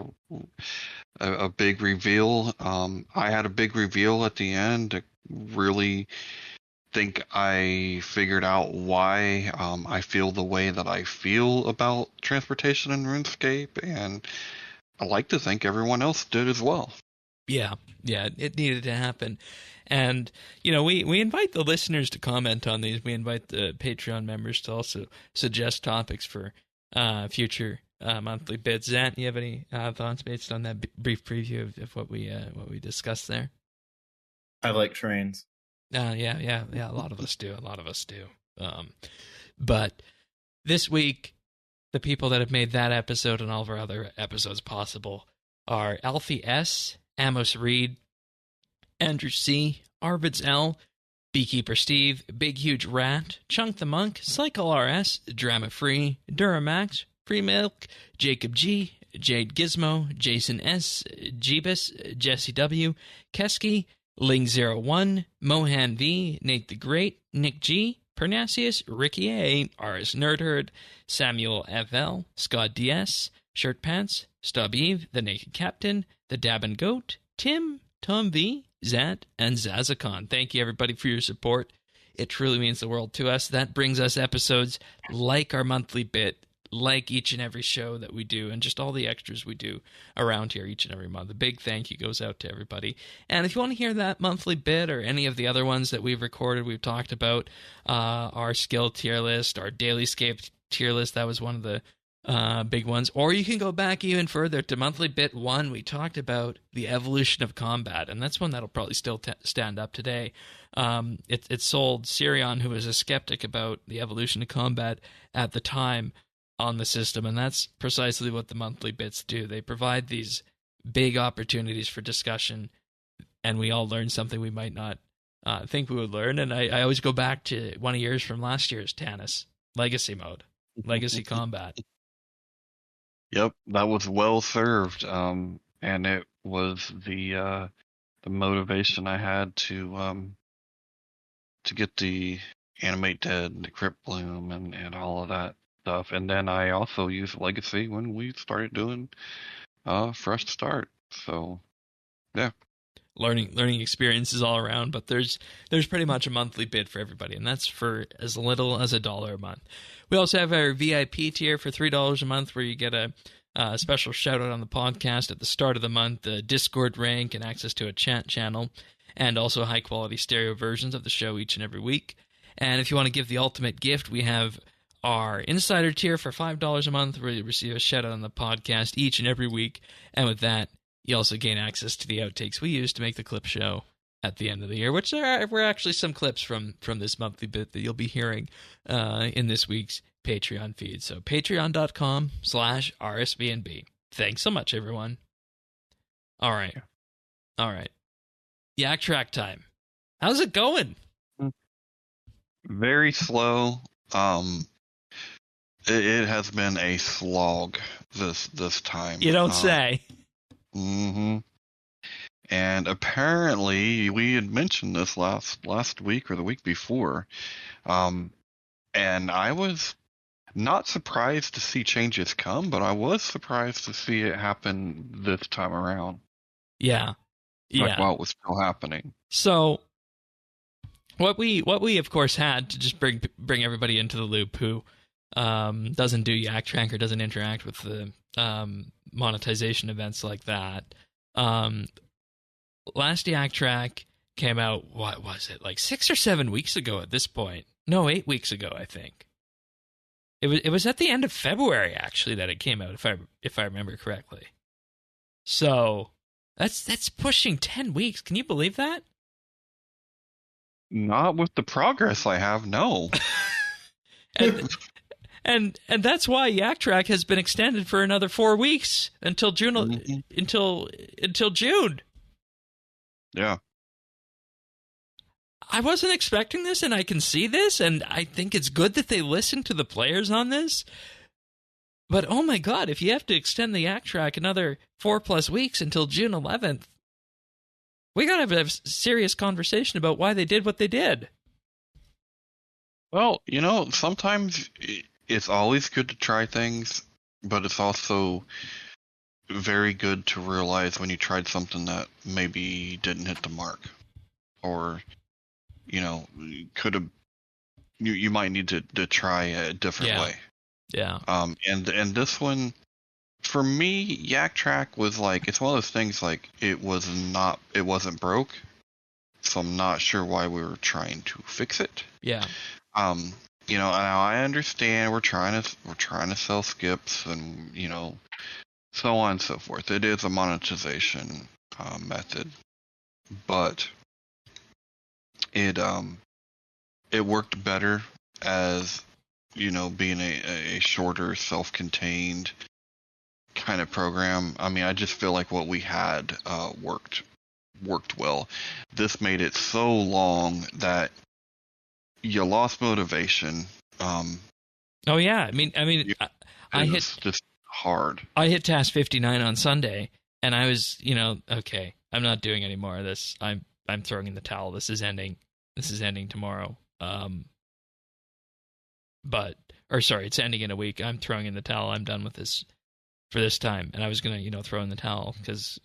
B: a big reveal. I had a big reveal at the end to really think I figured out why I feel the way that I feel about transportation in RuneScape, and I like to think everyone else did as well.
A: Yeah, it needed to happen. And, we invite the listeners to comment on these. We invite the Patreon members to also suggest topics for future monthly bits. Zant, you have any thoughts based on that brief preview of what we discussed there?
C: I like trains.
A: Yeah. A lot of us do. But this week, the people that have made that episode and all of our other episodes possible are Alfie S., Amos Reed, Andrew C., Arvids L., Beekeeper Steve, Big Huge Rat, Chunk the Monk, Cycle RS, Drama Free, Duramax, Free Milk, Jacob G., Jade Gizmo, Jason S., Jeebus, Jesse W., Kesky, Ling01, Mohan V., Nate the Great, Nick G., Pernasius, Ricky A., RS Nerdherd, Samuel FL, Scott DS, Shirt Pants, Stub Eve, The Naked Captain, The Dabbin Goat, Tim, Tom V., Zat, and Zazakon. Thank you, everybody, for your support. It truly means the world to us. That brings us episodes like our monthly bit, like each and every show that we do, and just all the extras we do around here each and every month. A big thank you goes out to everybody. And if you want to hear that monthly bit or any of the other ones that we've recorded, we've talked about our skill tier list, our daily scape tier list. That was one of the big ones. Or you can go back even further to monthly bit 1. We talked about the evolution of combat, and that's one that'll probably still stand up today. It sold Sirion, who was a skeptic about the evolution of combat at the time, on the system, and that's precisely what the monthly bits do. They provide these big opportunities for discussion, and we all learn something we might not think we would learn. And I always go back to one of yours from last year's, Tanis, Legacy Mode, Legacy Combat.
B: Yep, that was well served, and it was the motivation I had to get the Animate Dead, the Crypt Bloom, and all of that stuff. And then I also used Legacy when we started doing Fresh Start. So, yeah.
A: Learning experiences all around, but there's pretty much a monthly bid for everybody, and that's for as little as $1 a month. We also have our VIP tier for $3 a month, where you get a special shout out on the podcast at the start of the month, a Discord rank, and access to a chat channel, and also high quality stereo versions of the show each and every week. And if you want to give the ultimate gift, we have our Insider tier for $5 a month, where you receive a shout out on the podcast each and every week, and with that, you also gain access to the outtakes we use to make the clip show at the end of the year, which were actually some clips from this monthly bit that you'll be hearing in this week's Patreon feed. So patreon.com/RSBANB. Thanks so much, everyone. All right. Yak Track time. How's it going?
B: Very slow. It has been a slog this time.
A: You don't say.
B: Mm-hmm. And apparently, we had mentioned this last week or the week before, and I was not surprised to see changes come, but I was surprised to see it happen this time around.
A: Yeah.
B: While it was still happening.
A: So, what we of course had to just bring everybody into the loop who doesn't do Yak Track or doesn't interact with the monetization events like that. Last Yak Track came out, what was it, like 6 or 7 weeks ago at this point? No, 8 weeks ago, I think. It was at the end of February, actually, that it came out, if I remember correctly. So that's pushing 10 weeks. Can you believe that?
B: Not with the progress I have, no.
A: And and that's why Yak Track has been extended for another 4 weeks until June. Until June.
B: Yeah.
A: I wasn't expecting this, and I can see this, and I think it's good that they listen to the players on this. But oh my God, if you have to extend the Yak Track another 4+ weeks until June 11th, we gotta have a serious conversation about why they did what they did.
B: Well, sometimes it's always good to try things, but it's also very good to realize when you tried something that maybe didn't hit the mark, or could have. You might need to try a different way.
A: Yeah.
B: And this one, for me, Yak Track was like, it's one of those things like it wasn't broke, so I'm not sure why we were trying to fix it.
A: Yeah.
B: Now I understand we're trying to sell skips and so on and so forth. It is a monetization method, but it worked better as being a shorter, self-contained kind of program. I mean, I just feel like what we had worked well. This made it so long that you lost motivation.
A: Oh yeah, I mean, I hit
B: just hard.
A: I hit task 59 on Sunday, and I was, okay, I'm not doing any more of this. I'm throwing in the towel. This is ending tomorrow. It's ending in a week. I'm throwing in the towel. I'm done with this for this time. And I was gonna, throw in the towel because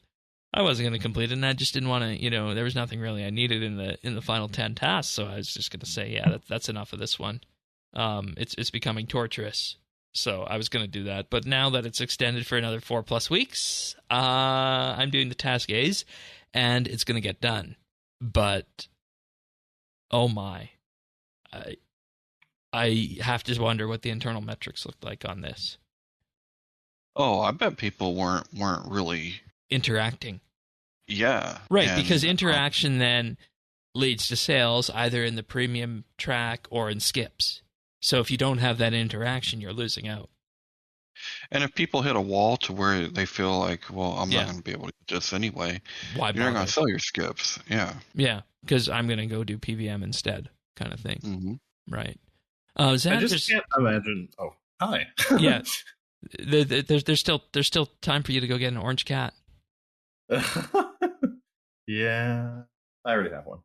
A: I wasn't gonna complete it, and I just didn't want to. There was nothing really I needed in the final 10 tasks. So I was just gonna say, yeah, that's enough of this one. It's becoming torturous. So I was gonna do that, but now that it's extended for another 4+ weeks, I'm doing the task A's, and it's gonna get done. But oh my, I have to wonder what the internal metrics look like on this.
B: Oh, I bet people weren't really
A: interacting.
B: Yeah.
A: Right, because interaction then leads to sales either in the premium track or in skips. So if you don't have that interaction, you're losing out.
B: And if people hit a wall to where they feel like, well, I'm not going to be able to get this anyway,
A: why
B: you're not going to sell your skips. Yeah.
A: Yeah, because I'm going to go do PVM instead, kind of thing.
B: Mm-hmm.
A: Right.
C: Zan, I just can't imagine. Oh, hi.
A: Yeah. There's still time for you to go get an orange cat.
C: Yeah, I already have one.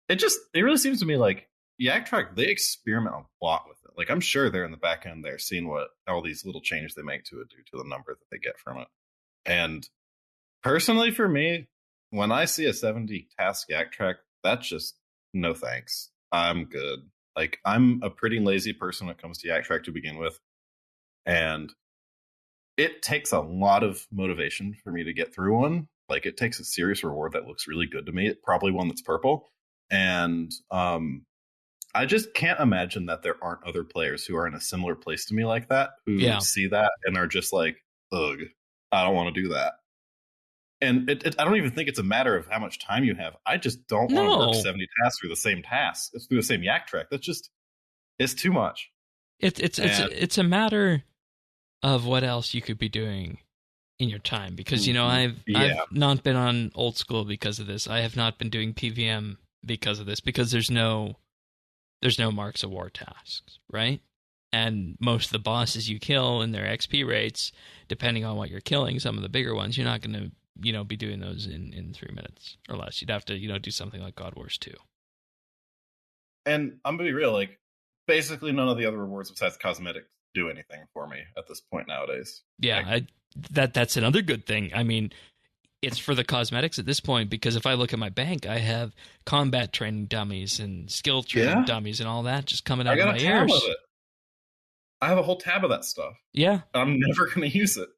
C: It really seems to me like Yak Track, they experiment a lot with it. Like, I'm sure they're in the back end there seeing what all these little changes they make to it do to the number that they get from it. And personally, for me, when I see a 70 task Yak Track, that's just no thanks. I'm good. Like, I'm a pretty lazy person when it comes to Yak Track to begin with. And it takes a lot of motivation for me to get through one. Like, it takes a serious reward that looks really good to me. Probably one that's purple. And I just can't imagine that there aren't other players who are in a similar place to me like that, who see that and are just like, ugh, I don't want to do that. And I don't even think it's a matter of how much time you have. I just don't want to work 70 tasks through the same tasks. It's through the same Yak Track. That's just, it's too much.
A: It's a matter of what else you could be doing in your time, because I've not been on old school because of this. I have not been doing PVM because of this, because there's no marks of war tasks, right? And most of the bosses you kill and their XP rates, depending on what you're killing, some of the bigger ones, you're not going to be doing those in 3 minutes or less. You'd have to do something like God Wars 2.
C: And I'm gonna be real, like, basically none of the other rewards besides cosmetics do anything for me at this point nowadays.
A: Yeah, that's another good thing. I mean, it's for the cosmetics at this point, because if I look at my bank, I have combat training dummies and skill training dummies and all that just coming out of my ears. I got a tab of it.
C: I have a whole tab of that stuff.
A: Yeah.
C: I'm never going to use it.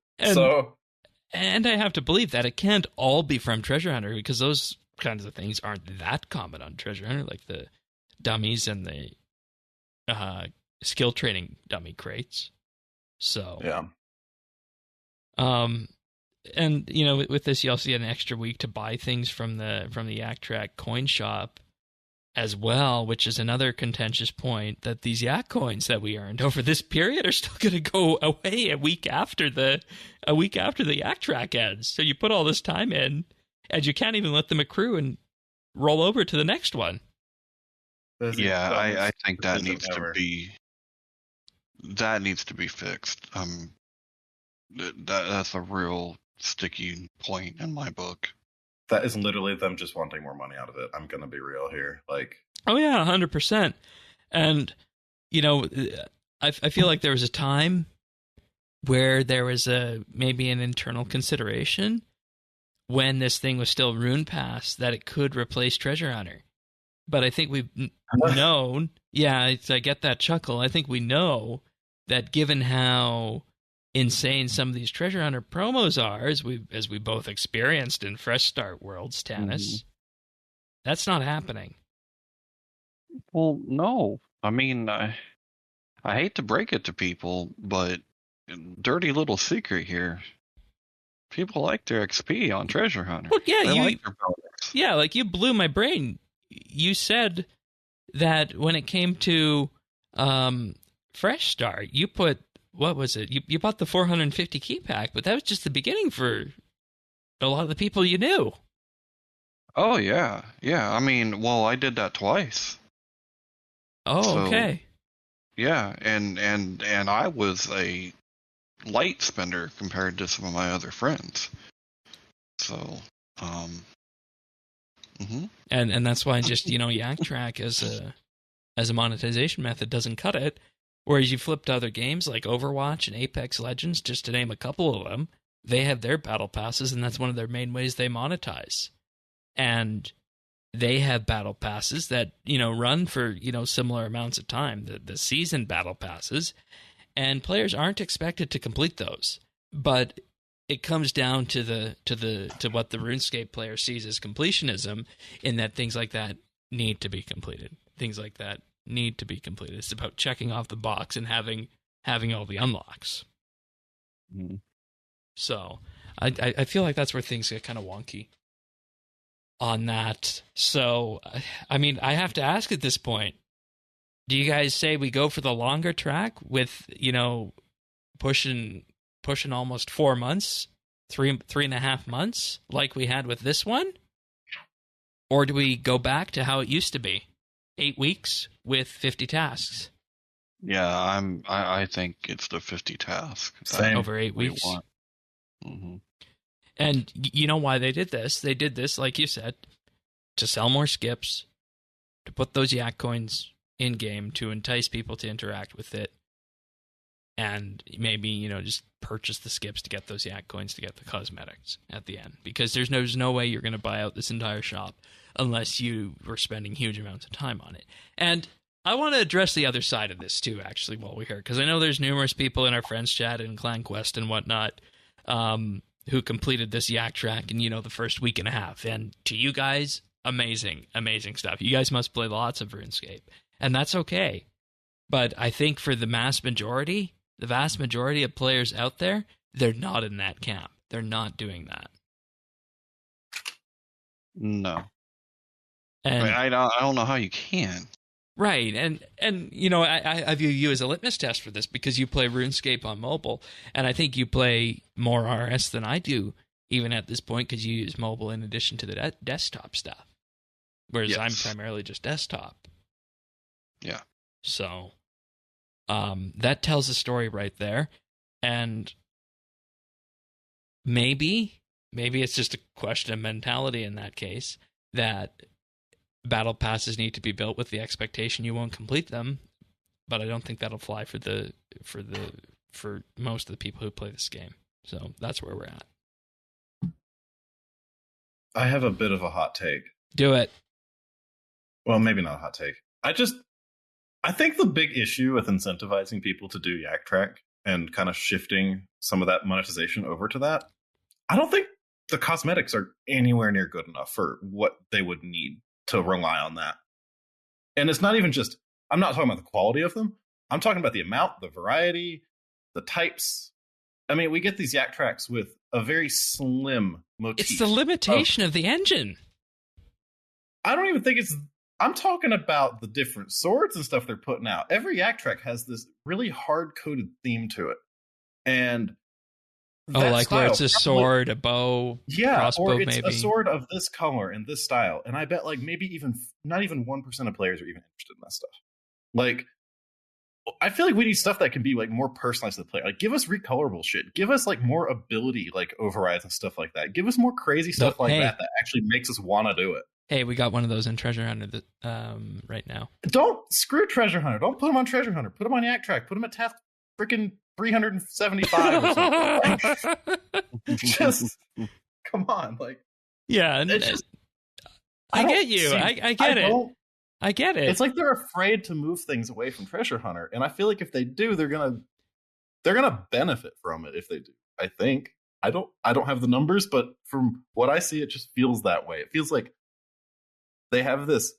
A: And I have to believe that it can't all be from Treasure Hunter, because those kinds of things aren't that common on Treasure Hunter, like the dummies and the skill training dummy crates. So
C: yeah.
A: and you know, with this, you also get an extra week to buy things from the Yak Track coin shop as well, which is another contentious point, that these Yak coins that we earned over this period are still going to go away a week after the Yak Track ends. So you put all this time in, and you can't even let them accrue and roll over to the next one.
B: Yeah, I think that needs to be fixed. That's a real sticky point in my book.
C: That is literally them just wanting more money out of it. I'm gonna be real here. Like,
A: oh yeah, 100%. And you know, I feel like there was a time where there was maybe an internal consideration when this thing was still Rune Pass that it could replace Treasure Hunter. But I think we've known, yeah, I get that chuckle. I think we know that given how insane some of these Treasure Hunter promos are, as we both experienced in Fresh Start Worlds, Tanis, that's not happening.
B: Well, no. I mean, I hate to break it to people, but dirty little secret here. People like their XP on Treasure Hunter.
A: Well, yeah,
B: they like their bonus.
A: Yeah, like you blew my brain. You said that when it came to Fresh Start, you put, what was it? You bought the 450 key pack, but that was just the beginning for a lot of the people you knew.
B: Oh yeah, yeah. I mean, well, I did that twice.
A: Oh, so, okay.
B: Yeah, and I was a light spender compared to some of my other friends. So,
A: and that's why just, you know, Yak Track as a monetization method doesn't cut it. Whereas you flip to other games like Overwatch and Apex Legends, just to name a couple of them, they have their battle passes, and that's one of their main ways they monetize. And they have battle passes that, you know, run for, you know, similar amounts of time, the season battle passes, and players aren't expected to complete those. But it comes down to what the RuneScape player sees as completionism, in that things like that need to be completed. Things like that need to be completed. It's about checking off the box and having all the unlocks. So I feel like that's where things get kind of wonky on that. So I mean, I have to ask at this point, do you guys say we go for the longer track with, you know, pushing almost 4 months, 3.5 months like we had with this one? Or do we go back to how it used to be? 8 weeks with 50 tasks.
B: Yeah, I think it's the 50 tasks.
C: Same.
A: Over 8 weeks. And you know why they did this? They did this, like you said, to sell more skips, to put those Yak coins in game, to entice people to interact with it, and maybe, you know, just purchase the skips to get those Yak coins to get the cosmetics at the end. Because there's no way you're going to buy out this entire shop unless you were spending huge amounts of time on it. And I want to address the other side of this too, actually, while we're here, because I know there's numerous people in our friends chat and Clan Quest and whatnot who completed this Yak Track in, you know, the first week and a half. And to you guys, amazing stuff. You guys must play lots of RuneScape, and that's okay. But I think for the vast majority of players out there, they're not in that camp. They're not doing that.
B: No.
A: And
B: I don't know how you can.
A: Right, and you know, I view you as a litmus test for this, because you play RuneScape on mobile, and I think you play more RS than I do, even at this point, because you use mobile in addition to the desktop stuff, whereas I'm primarily just desktop.
B: Yeah.
A: So, that tells a story right there, and maybe it's just a question of mentality in that case, that battle passes need to be built with the expectation you won't complete them, but I don't think that'll fly for most of the people who play this game. So that's where we're at.
C: I have a bit of a hot take.
A: Do it.
C: Well, maybe not a hot take. I think the big issue with incentivizing people to do Yak Track and kind of shifting some of that monetization over to that, I don't think the cosmetics are anywhere near good enough for what they would need to rely on that. And it's not even just, I'm not talking about the quality of them. I'm talking about the amount, the variety, the types. I mean, we get these Yak Tracks with a very slim motif.
A: It's the limitation of the engine.
C: I don't even think it's. I'm talking about the different swords and stuff they're putting out. Every Yak Track has this really hard-coded theme to it, and
A: like where it's a sword, a bow, crossbow,
C: or it's
A: maybe
C: a sword of this color and this style. And I bet like maybe even not even 1% of players are even interested in that stuff. Like, I feel like we need stuff that can be like more personalized to the player. Like, give us recolorable shit. Give us like more ability, like overrides and stuff like that. Give us more crazy stuff that actually makes us want to do it.
A: Hey, we got one of those in Treasure Hunter right now.
C: Don't screw Treasure Hunter. Don't put them on Treasure Hunter. Put them on Yak Track. Put them at task freaking 375 or something. Just come on, like
A: I get you. I get it. I get it.
C: It's like they're afraid to move things away from Treasure Hunter, and I feel like if they do, they're gonna benefit from it if they do. I think. I don't have the numbers, but from what I see, it just feels that way. It feels like they have this.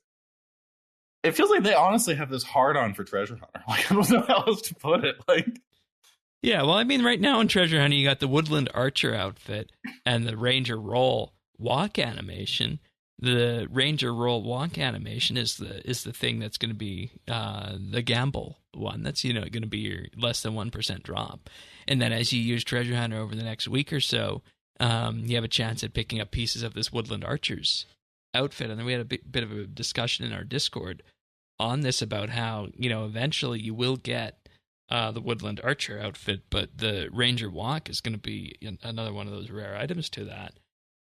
C: It feels like they honestly have this hard on for Treasure Hunter. Like, I don't know how else to put it. Like,
A: yeah, well, I mean, right now in Treasure Hunter, you got the Woodland Archer outfit and the Ranger Roll walk animation. The Ranger Roll walk animation is the thing that's going to be the gamble one. That's going to be your less than 1% drop. And then as you use Treasure Hunter over the next week or so, you have a chance at picking up pieces of this Woodland Archer's outfit. And then we had a bit of a discussion in our Discord on this about how eventually you will get the Woodland Archer outfit, but the Ranger Walk is going to be another one of those rare items to that.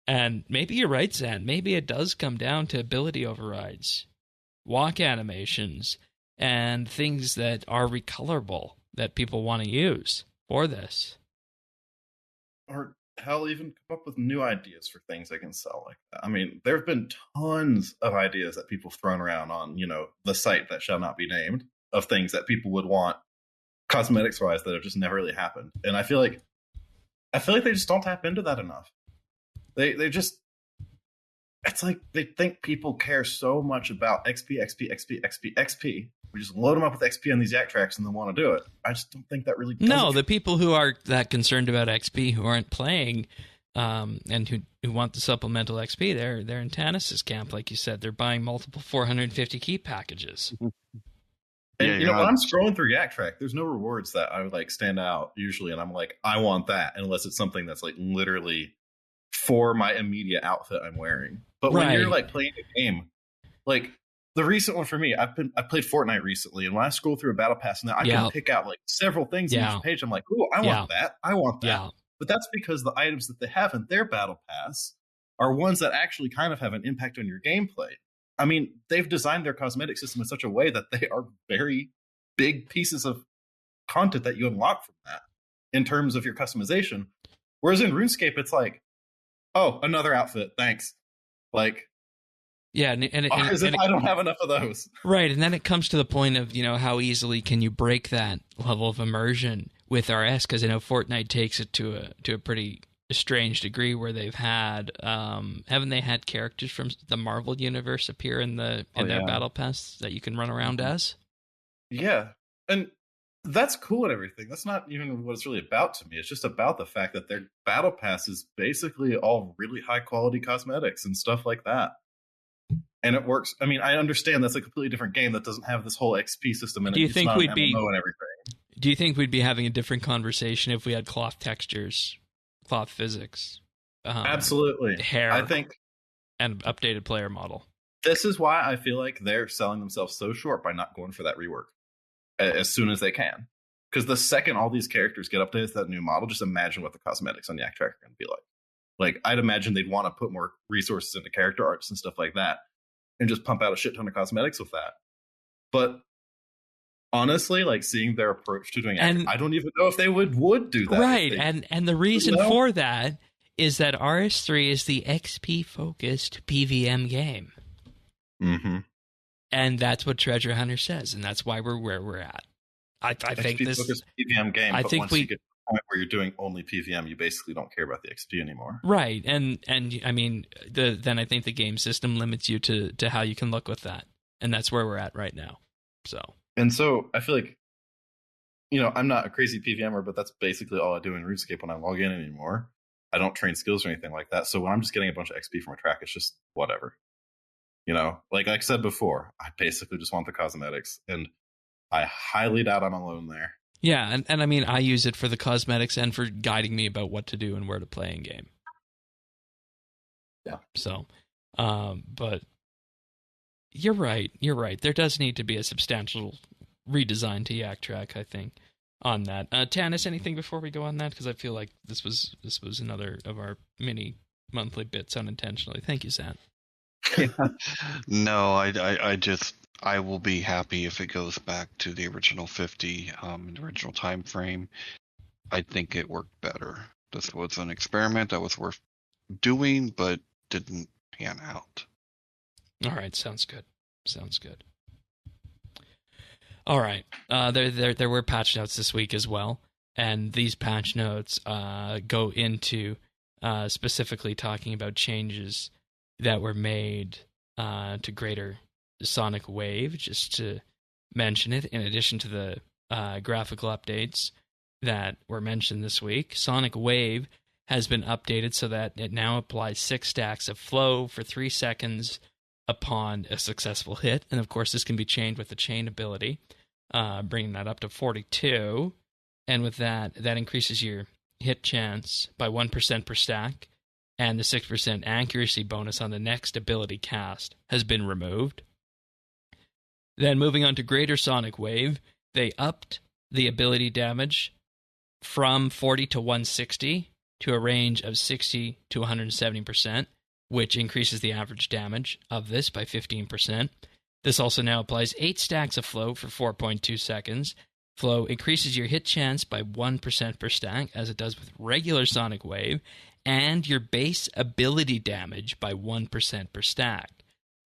A: And maybe you're right, Zan. Maybe it does come down to ability overrides, walk animations, and things that are recolorable that people want to use for this.
C: Or hell, even come up with new ideas for things they can sell like that. I mean, there have been tons of ideas that people have thrown around on, the site that shall not be named, of things that people would want cosmetics-wise that have just never really happened. And I feel like they just don't tap into that enough. They just, it's like they think people care so much about XP. We just load them up with XP on these Yak Tracks and then want to do it. I just don't think that really does.
A: No, the people who are that concerned about XP, who aren't playing, and who want the supplemental XP, they're in Tanis's camp, like you said. They're buying multiple 450 key packages.
C: And when I'm scrolling through Yak Track, there's no rewards that I would like stand out usually, and I'm like, I want that, unless it's something that's like literally for my immediate outfit I'm wearing. But when you're like playing a game, like the recent one for me, I played Fortnite recently, and when I scroll through a battle pass now, I can pick out like several things in each page. I'm like, ooh, I want that. I want that. Yeah. But that's because the items that they have in their battle pass are ones that actually kind of have an impact on your gameplay. I mean, they've designed their cosmetic system in such a way that they are very big pieces of content that you unlock from that in terms of your customization. Whereas in RuneScape, it's like, oh, another outfit, thanks. Like,
A: yeah, and
C: I don't have enough of those.
A: Right, and then it comes to the point of, how easily can you break that level of immersion with RS? Because I know Fortnite takes it to a pretty strange degree where they've had, haven't they had characters from the Marvel universe appear in their battle pass that you can run around as?
C: Yeah, and that's cool and everything. That's not even what it's really about to me. It's just about the fact that their battle pass is basically all really high quality cosmetics and stuff like that. And it works. I mean, I understand that's a completely different game that doesn't have this whole XP system in it.
A: Do you think
C: not
A: we'd
C: an
A: be
C: MMO and everything.
A: Do you think we'd be having a different conversation if we had cloth textures, cloth physics,
C: absolutely
A: hair,
C: I think,
A: and updated player model?
C: This is why I feel like they're selling themselves so short by not going for that rework as soon as they can. Because the second all these characters get updated to that new model, just imagine what the cosmetics on Yak Track are going to be like. Like, I'd imagine they'd want to put more resources into character arts and stuff like that, and just pump out a shit ton of cosmetics with that. But honestly, like, seeing their approach to doing it, I don't even know if they would do that.
A: Right, and the reason for that is that RS3 is the XP-focused PVM game.
C: Mm-hmm.
A: And that's what Treasure Hunter says, and that's why we're where we're at. I think this
C: PVM game. But once you get to the point where you're doing only PVM, you basically don't care about the XP anymore.
A: Right, and I mean, then I think the game system limits you to how you can look with that, and that's where we're at right now. So
C: I feel like, I'm not a crazy PVMer, but that's basically all I do in RuneScape when I log in anymore. I don't train skills or anything like that. So when I'm just getting a bunch of XP from a track, it's just whatever. Like I said before, I basically just want the cosmetics, and I highly doubt I'm alone there.
A: Yeah, and I mean, I use it for the cosmetics and for guiding me about what to do and where to play in game.
C: Yeah.
A: So, but you're right. There does need to be a substantial redesign to Yak Track, I think, on that. Tanis, anything before we go on that? Because I feel like this was another of our mini monthly bits unintentionally. Thank you, Zan.
B: No, I will be happy if it goes back to the original 50, the original time frame. I think it worked better. This was an experiment that was worth doing, but didn't pan out.
A: All right, sounds good. All right, there were patch notes this week as well, and these patch notes go into specifically talking about changes that were made to Greater Sonic Wave, just to mention it, in addition to the graphical updates that were mentioned this week. Sonic Wave has been updated so that it now applies 6 stacks of flow for 3 seconds upon a successful hit, and of course this can be chained with the chain ability, bringing that up to 42, and with that increases your hit chance by 1% per stack, and the 6% accuracy bonus on the next ability cast has been removed. Then moving on to Greater Sonic Wave, they upped the ability damage from 40 to 160 to a range of 60 to 170%, which increases the average damage of this by 15%. This also now applies 8 stacks of flow for 4.2 seconds. Flow increases your hit chance by 1% per stack, as it does with regular Sonic Wave, and your base ability damage by 1% per stack.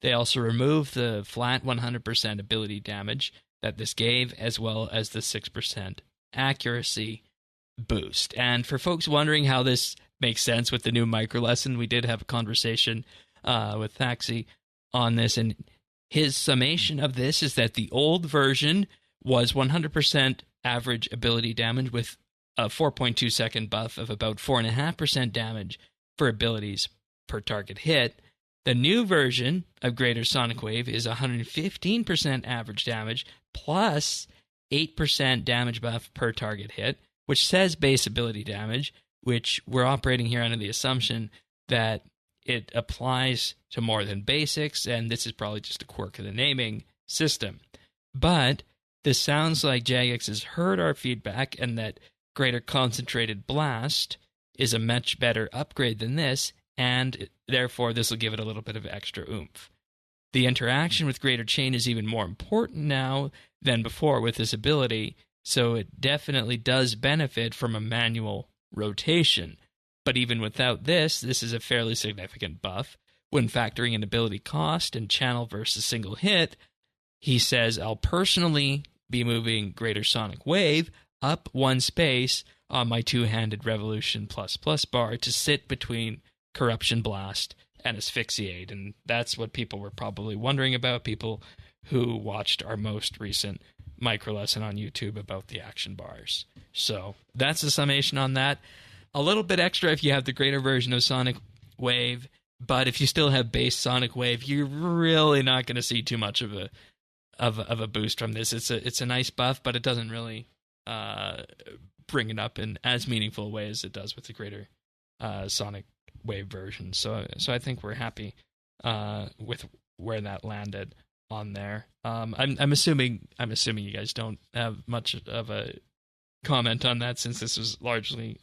A: They also remove the flat 100% ability damage that this gave, as well as the 6% accuracy boost. And for folks wondering how this makes sense with the new micro lesson, we did have a conversation with Thaxi on this, and his summation of this is that the old version was 100% average ability damage with a 4.2 second buff of about 4.5% damage for abilities per target hit. The new version of Greater Sonic Wave is 115% average damage plus 8% damage buff per target hit, which says base ability damage, which we're operating here under the assumption that it applies to more than basics, and this is probably just a quirk of the naming system. But this sounds like Jagex has heard our feedback and that Greater Concentrated Blast is a much better upgrade than this, and therefore this will give it a little bit of extra oomph. The interaction with Greater Chain is even more important now than before with this ability, so it definitely does benefit from a manual rotation. But even without this is a fairly significant buff. When factoring in ability cost and channel versus single hit, he says, I'll personally be moving Greater Sonic Wave up 1 space on my 2-handed Revolution ++ bar to sit between Corruption Blast and Asphyxiate. And that's what people were probably wondering about, people who watched our most recent micro lesson on YouTube about the action bars. So that's the summation on that. A little bit extra if you have the greater version of Sonic Wave, but if you still have base Sonic Wave, you're really not going to see too much of a boost from this. It's a nice buff, but it doesn't really bring it up in as meaningful a way as it does with the greater Sonic Wave version. So I think we're happy with where that landed on there. I'm assuming you guys don't have much of a comment on that, since this was largely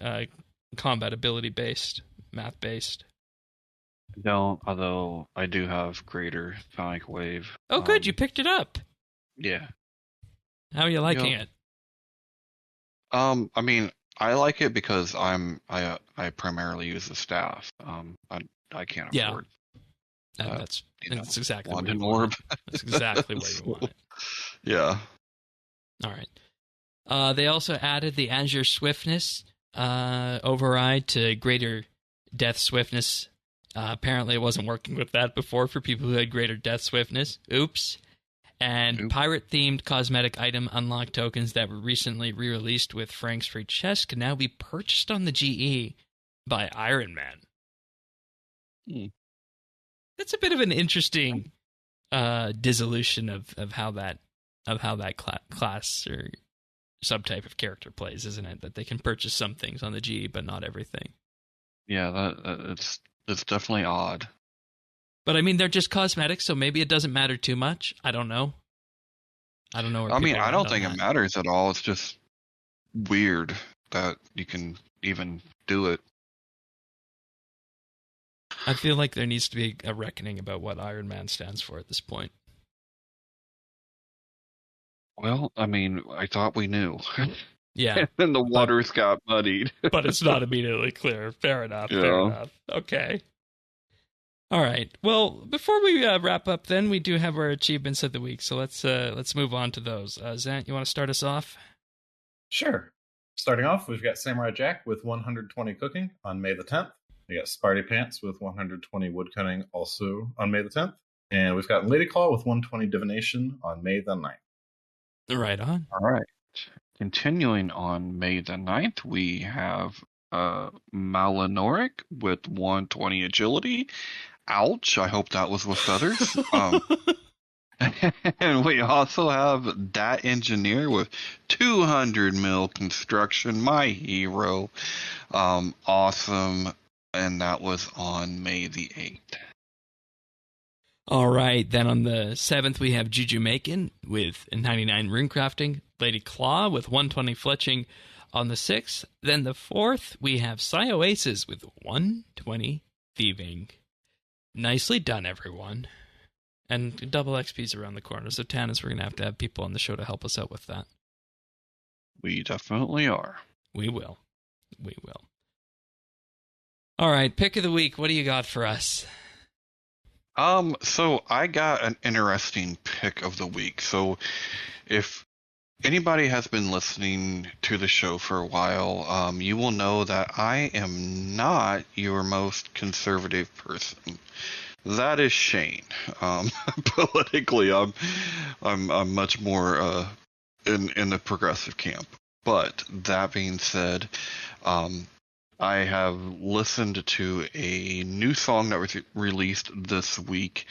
A: combat ability based, math based.
B: No, although I do have greater Sonic Wave.
A: Oh, good, you picked it up.
B: Yeah.
A: How are you liking it?
B: I mean, I like it because I primarily use the staff. I can't afford.
A: That's exactly
B: London
A: where you
B: Orb.
A: want it. That's exactly where you want it.
B: Yeah.
A: All right. They also added the Azure Swiftness override to greater Death Swiftness. Apparently, it wasn't working with that before for people who had greater Death Swiftness. Oops. And pirate-themed cosmetic item unlock tokens that were recently re-released with Frank's Free Chest can now be purchased on the GE by Iron Man.
E: Hmm.
A: That's a bit of an interesting dissolution of how that class or subtype of character plays, isn't it? That they can purchase some things on the G, but not everything.
B: Yeah, it's definitely odd.
A: But I mean, they're just cosmetics, so maybe it doesn't matter too much. I don't know. I don't know.
B: I mean, I don't think it matters at all. It's just weird that you can even do it.
A: I feel like there needs to be a reckoning about what Iron Man stands for at this point.
B: Well, I mean, I thought we knew.
A: Yeah.
B: And then the waters got muddied.
A: But it's not immediately clear. Fair enough.
B: Yeah.
A: Fair enough. Okay. All right. Well, before we wrap up, then we do have our achievements of the week. So let's move on to those. Zant, you want to start us off?
C: Sure. Starting off, we've got Samurai Jack with 120 cooking on May the 10th. We got Sparty Pants with 120 woodcutting also on May the 10th. And we've got Lady Claw with 120 divination on May the 9th.
A: Right on.
B: All right. Continuing on May the 9th, we have Malinoric with 120 agility. Ouch, I hope that was with feathers. And we also have Dat Engineer with 200 mil construction, my hero. Awesome. And that was on May the 8th.
A: All right. Then on the 7th, we have Juju Macon with 99 runecrafting. Lady Claw with 120 fletching on the 6th. Then the 4th, we have Oasis with 120 thieving. Nicely done, everyone. And double XP's around the corner. So, Tanis, we're going to have people on the show to help us out with that.
B: We definitely are.
A: We will. We will. All right. Pick of the week. What do you got for us?
B: So I got an interesting pick of the week. So if anybody has been listening to the show for a while, you will know that I am not your most conservative person. That is Shane. Politically, I'm much more in the progressive camp. But that being said, I have listened to a new song that was released this week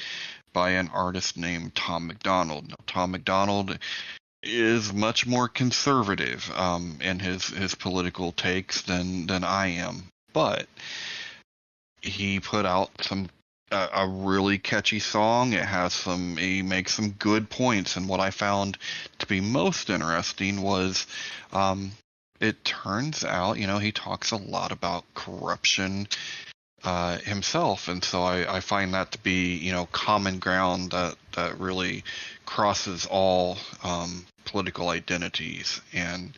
B: by an artist named Tom McDonald. Now, Tom McDonald is much more conservative in his political takes than I am, but he put out a really catchy song. He makes some good points, and what I found to be most interesting was it turns out, he talks a lot about corruption himself, and so I find that to be, common ground that really crosses all political identities. And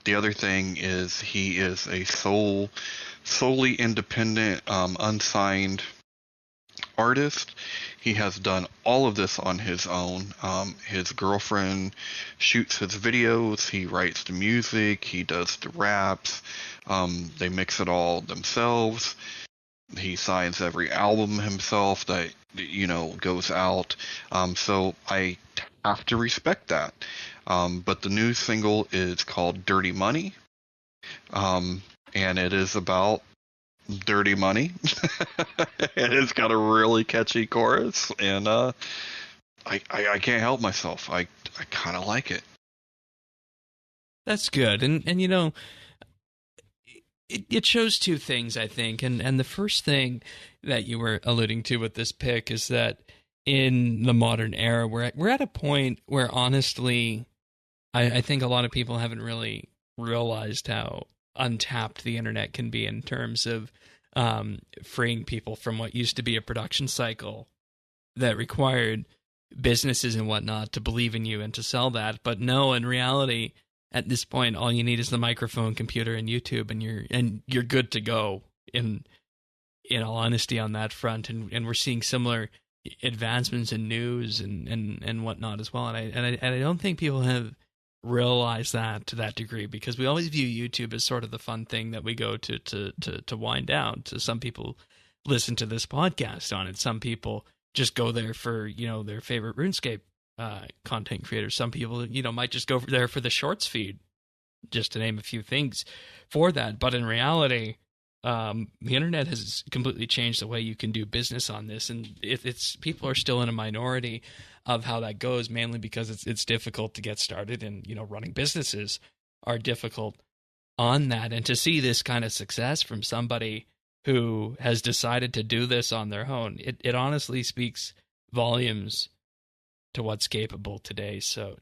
B: the other thing is he is a solely independent, unsigned artist. He has done all of this on his own. His girlfriend shoots his videos, he writes the music, he does the raps, they mix it all themselves. He signs every album himself that goes out. So I have to respect that. But the new single is called Dirty Money, and it is about dirty money. And it's got a really catchy chorus, and I can't help myself. I kind of like it.
A: That's good, and it shows two things, I think, and the first thing that you were alluding to with this pick is that in the modern era, we're at a point where, honestly, I think a lot of people haven't really realized how untapped the internet can be in terms of freeing people from what used to be a production cycle that required businesses and whatnot to believe in you and to sell that. But no, in reality, at this point, all you need is the microphone, computer, and YouTube, and you're good to go. In all honesty, on that front, and we're seeing similar advancements in news and whatnot as well. And I don't think people have realized that to that degree, because we always view YouTube as sort of the fun thing that we go to wind down. So some people listen to this podcast on it. Some people just go there for their favorite RuneScape content creators. Some people might just go there for the shorts feed, just to name a few things for that. But in reality, the internet has completely changed the way you can do business on this, and it's people are still in a minority of how that goes, mainly because it's difficult to get started, and running businesses are difficult on that. And to see this kind of success from somebody who has decided to do this on their own, it honestly speaks volumes to what's capable today. So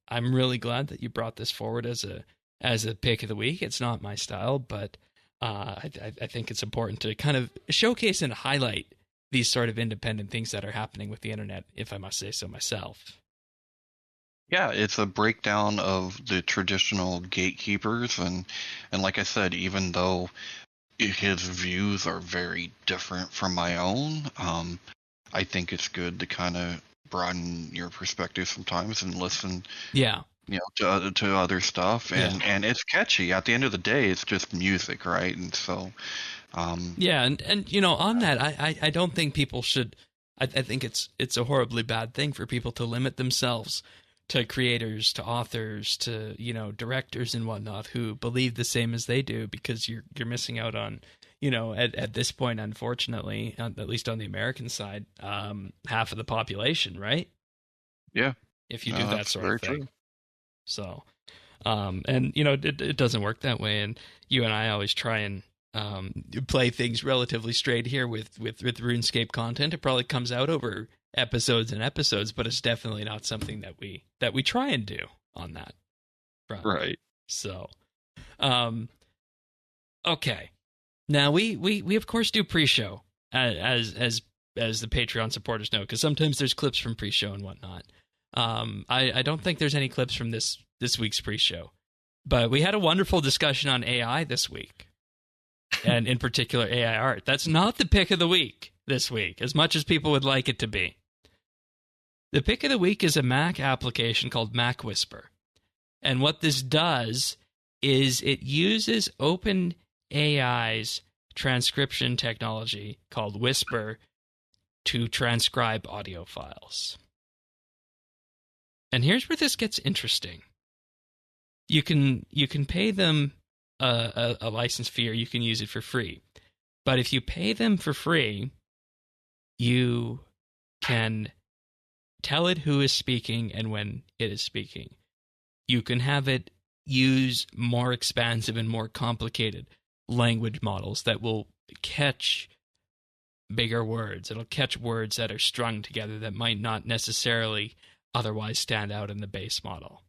A: I'm really glad that you brought this forward as a pick of the week. It's not my style, but I think it's important to kind of showcase and highlight these sort of independent things that are happening with the internet, if I must say so myself.
B: Yeah, it's a breakdown of the traditional gatekeepers, and like I said, even though his views are very different from my own, I think it's good to kind of broaden your perspective sometimes and listen.
A: Yeah.
B: To other stuff, and it's catchy. At the end of the day, it's just music, right? And so,
A: and on that, I don't think people should. I think it's a horribly bad thing for people to limit themselves to creators, to authors, to directors and whatnot who believe the same as they do, because you're missing out on at this point, unfortunately, at least on the American side, half of the population, right?
B: Yeah,
A: if you do that sort of thing. True. So, and it doesn't work that way. And you and I always try and play things relatively straight here with RuneScape content. It probably comes out over episodes and episodes, but it's definitely not something that we try and do on that front.
B: Right.
A: So, okay. Now we of course do pre-show as the Patreon supporters know, because sometimes there's clips from pre-show and whatnot. I don't think there's any clips from this week's pre-show, but we had a wonderful discussion on AI this week, and in particular AI art. That's not the pick of the week this week, as much as people would like it to be. The pick of the week is a Mac application called Mac Whisper, and what this does is it uses OpenAI's transcription technology called Whisper to transcribe audio files. And here's where this gets interesting. You can pay them a license fee, or you can use it for free. But if you pay them for free, you can tell it who is speaking and when it is speaking. You can have it use more expansive and more complicated language models that will catch bigger words. It'll catch words that are strung together that might not necessarily otherwise stand out in the base model.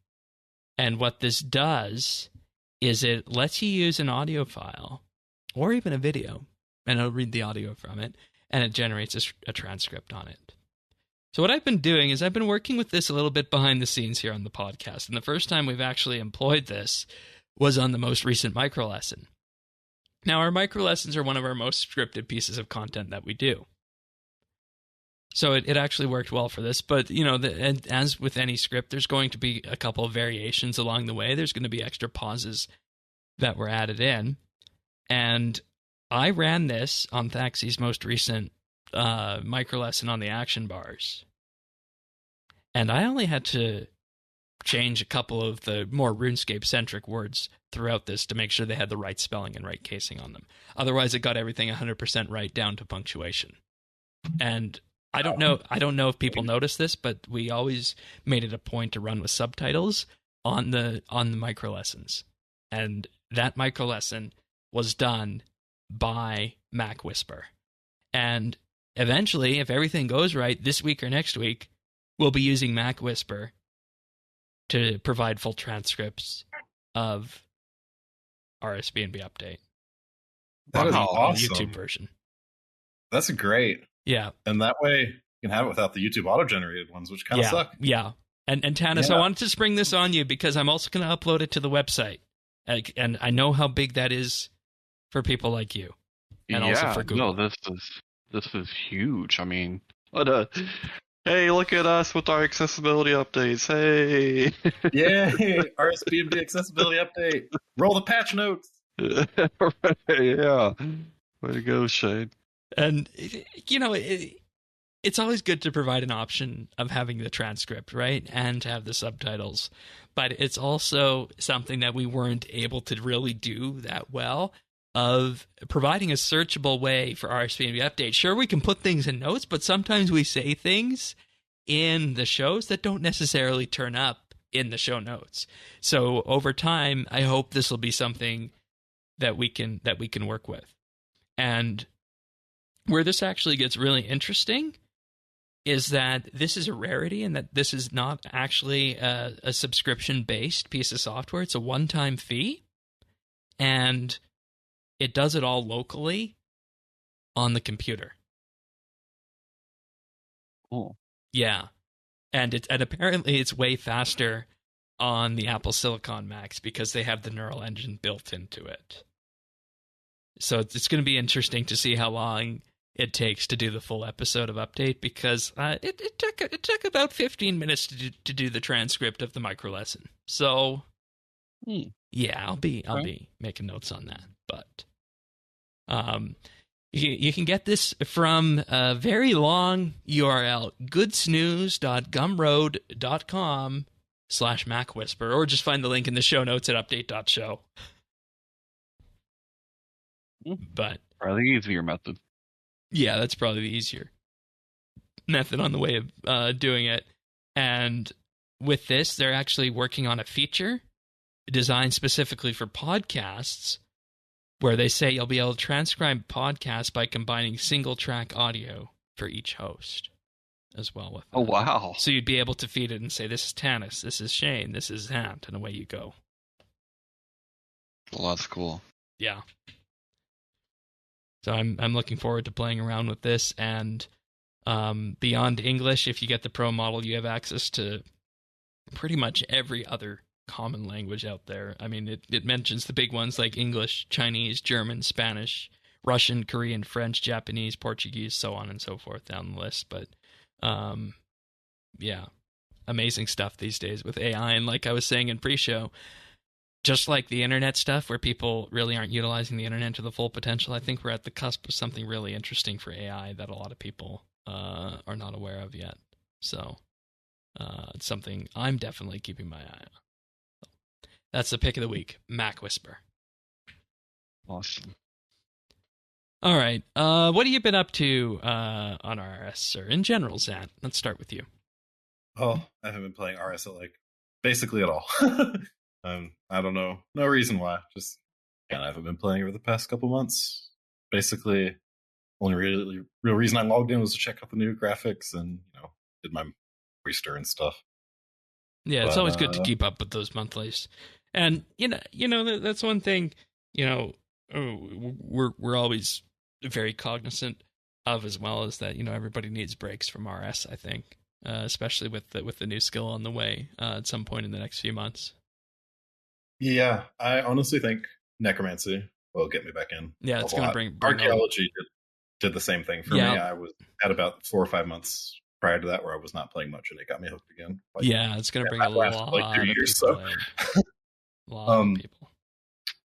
A: And what this does is it lets you use an audio file or even a video, and it'll read the audio from it, and it generates a transcript on it. So what I've been doing is I've been working with this a little bit behind the scenes here on the podcast, and the first time we've actually employed this was on the most recent micro lesson. Now, our micro lessons are one of our most scripted pieces of content that we do. So it actually worked well for this, but and as with any script, there's going to be a couple of variations along the way. There's going to be extra pauses that were added in, and I ran this on Thaxie's most recent micro lesson on the action bars, and I only had to change a couple of the more RuneScape-centric words throughout this to make sure they had the right spelling and right casing on them. Otherwise, it got everything 100% right down to punctuation. And I don't know if people notice this, but we always made it a point to run with subtitles on the micro lessons. And that micro lesson was done by Mac Whisper. And eventually, if everything goes right this week or next week, we'll be using Mac Whisper to provide full transcripts of RSBANDB update.
C: That is awesome.
A: The YouTube version.
C: That's great.
A: Yeah.
C: And that way you can have it without the YouTube auto-generated ones, which kind of suck.
A: Yeah. And Tanis, I wanted to spring this on you because I'm also going to upload it to the website. And I know how big that is for people like you. And also for Google.
B: No, this is huge. I mean, hey, look at us with our accessibility updates. Hey.
C: Yay! RSBANDB accessibility update. Roll the patch notes.
B: Yeah. Way to go, Shane.
A: And, it's always good to provide an option of having the transcript, right? And to have the subtitles. But it's also something that we weren't able to really do that well of providing a searchable way for RSBANDB updates. Sure, we can put things in notes, but sometimes we say things in the shows that don't necessarily turn up in the show notes. So over time, I hope this will be something that we can work with. And where this actually gets really interesting is that this is a rarity and that this is not actually a subscription-based piece of software. It's a one-time fee, and it does it all locally on the computer.
E: Cool.
A: Yeah. And apparently it's way faster on the Apple Silicon Macs because they have the neural engine built into it. So it's going to be interesting to see how long it takes to do the full episode of Update, because it took about 15 minutes to do the transcript of the micro lesson. So yeah, I'll be making notes on that. But you can get this from a very long URL, goodsnews.gumroad.com/MacWhisper, or just find the link in the show notes at update.show. But
B: Probably the easier method.
A: yeah, that's probably the easier method on the way of doing it. And with this, they're actually working on a feature designed specifically for podcasts, where they say you'll be able to transcribe podcasts by combining single-track audio for each host as well. With that.
B: Oh, wow.
A: So you'd be able to feed it and say, this is Tanis, this is Shane, this is Ant, and away you go.
B: Well, that's cool.
A: Yeah. So I'm looking forward to playing around with this, and beyond English, if you get the Pro model, you have access to pretty much every other common language out there. I mean, it mentions the big ones like English, Chinese, German, Spanish, Russian, Korean, French, Japanese, Portuguese, so on and so forth down the list. But yeah, amazing stuff these days with AI. And like I was saying in pre-show, just like the internet stuff where people really aren't utilizing the internet to the full potential, I think we're at the cusp of something really interesting for AI that a lot of people are not aware of yet. So it's something I'm definitely keeping my eye on. That's the pick of the week, Mac Whisper.
B: Awesome.
A: All right. What have you been up to on RS, or in general, Zant? Let's start with you.
C: Oh, I haven't been playing RS basically at all. I don't know. No reason why. Just I haven't been playing over the past couple months. Basically, only real reason I logged in was to check out the new graphics and did my restir and stuff.
A: Yeah, it's always good to keep up with those monthlies. And that's one thing. We're always very cognizant of, as well, as that everybody needs breaks from RS. I think, especially with the new skill on the way at some point in the next few months.
C: Yeah, I honestly think Necromancy will get me back in.
A: Yeah, it's going to bring
C: Archaeology did the same thing for me. I was at about 4 or 5 months prior to that where I was not playing much, and it got me hooked again.
A: It's going to bring a lot of people. A lot of people.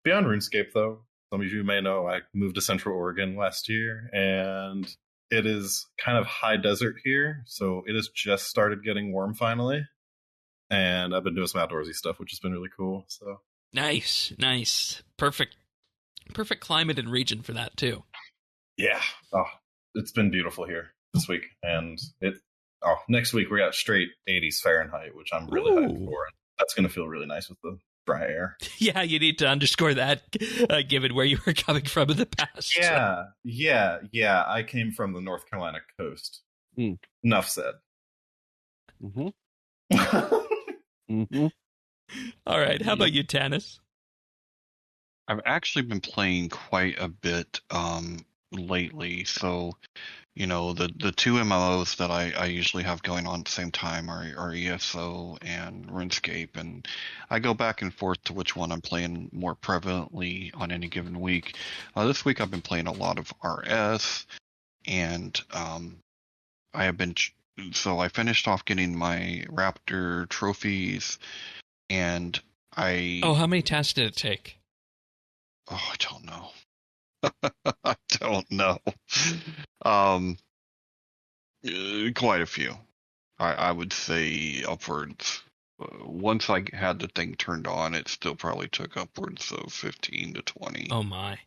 C: Beyond RuneScape, though, some of you may know I moved to Central Oregon last year, and it is kind of high desert here, so it has just started getting warm finally. And I've been doing some outdoorsy stuff, which has been really cool. So
A: nice, perfect climate and region for that too.
C: Yeah, it's been beautiful here this week, and next week we got straight 80s Fahrenheit, which I'm really hyped for. And that's going to feel really nice with the dry air. Yeah,
A: you need to underscore that, given where you were coming from in the past.
C: Yeah. I came from the North Carolina coast. Enough said.
A: Mm-hmm. All right, how about you, Tanis?
B: I've actually been playing quite a bit lately. So, the two MMOs that I usually have going on at the same time are ESO and RuneScape, and I go back and forth to which one I'm playing more prevalently on any given week. This week I've been playing a lot of RS, and I have been. So I finished off getting my Raptor trophies, and
A: how many tasks did it take?
B: Oh, I don't know. I don't know. Quite a few. I would say upwards. Once I had the thing turned on, it still probably took upwards of 15 to 20.
A: Oh my.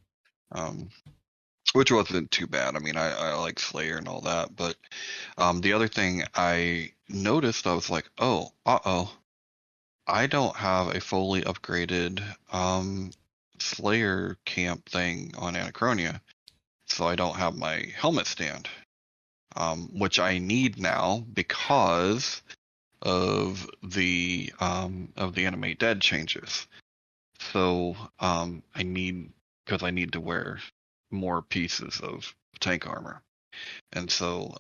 B: which wasn't too bad. I mean, I like Slayer and all that, but the other thing I noticed, I was like, oh, I don't have a fully upgraded Slayer camp thing on Anachronia, so I don't have my helmet stand, which I need now because of the Animate Dead changes. So I need to wear more pieces of tank armor, and so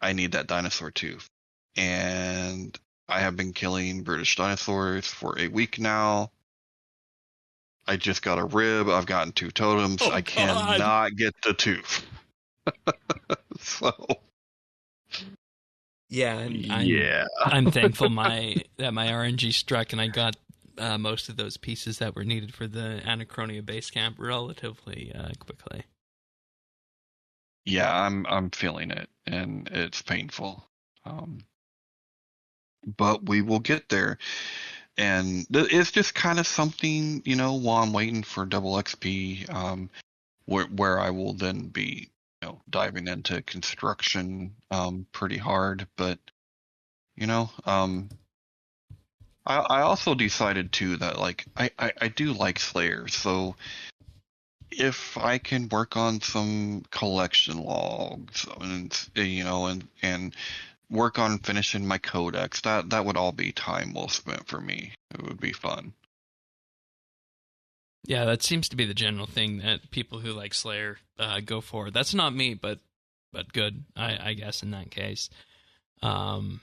B: I need that dinosaur tooth. And I have been killing British dinosaurs for a week now. I just got a rib. I've gotten 2 totems.
A: Oh,
B: I cannot get the tooth. So
A: yeah, and
B: yeah,
A: I'm thankful that my RNG struck and I got most of those pieces that were needed for the Anachronia base camp relatively quickly.
B: Yeah, I'm feeling it, and it's painful. But we will get there. And it's just kind of something, while I'm waiting for double XP, where I will then be, diving into construction pretty hard. But, I also decided too that like I do like Slayer, so if I can work on some collection logs and work on finishing my codex, that would all be time well spent for me. It would be fun.
A: Yeah, that seems to be the general thing that people who like Slayer go for. That's not me, but good, I guess in that case. In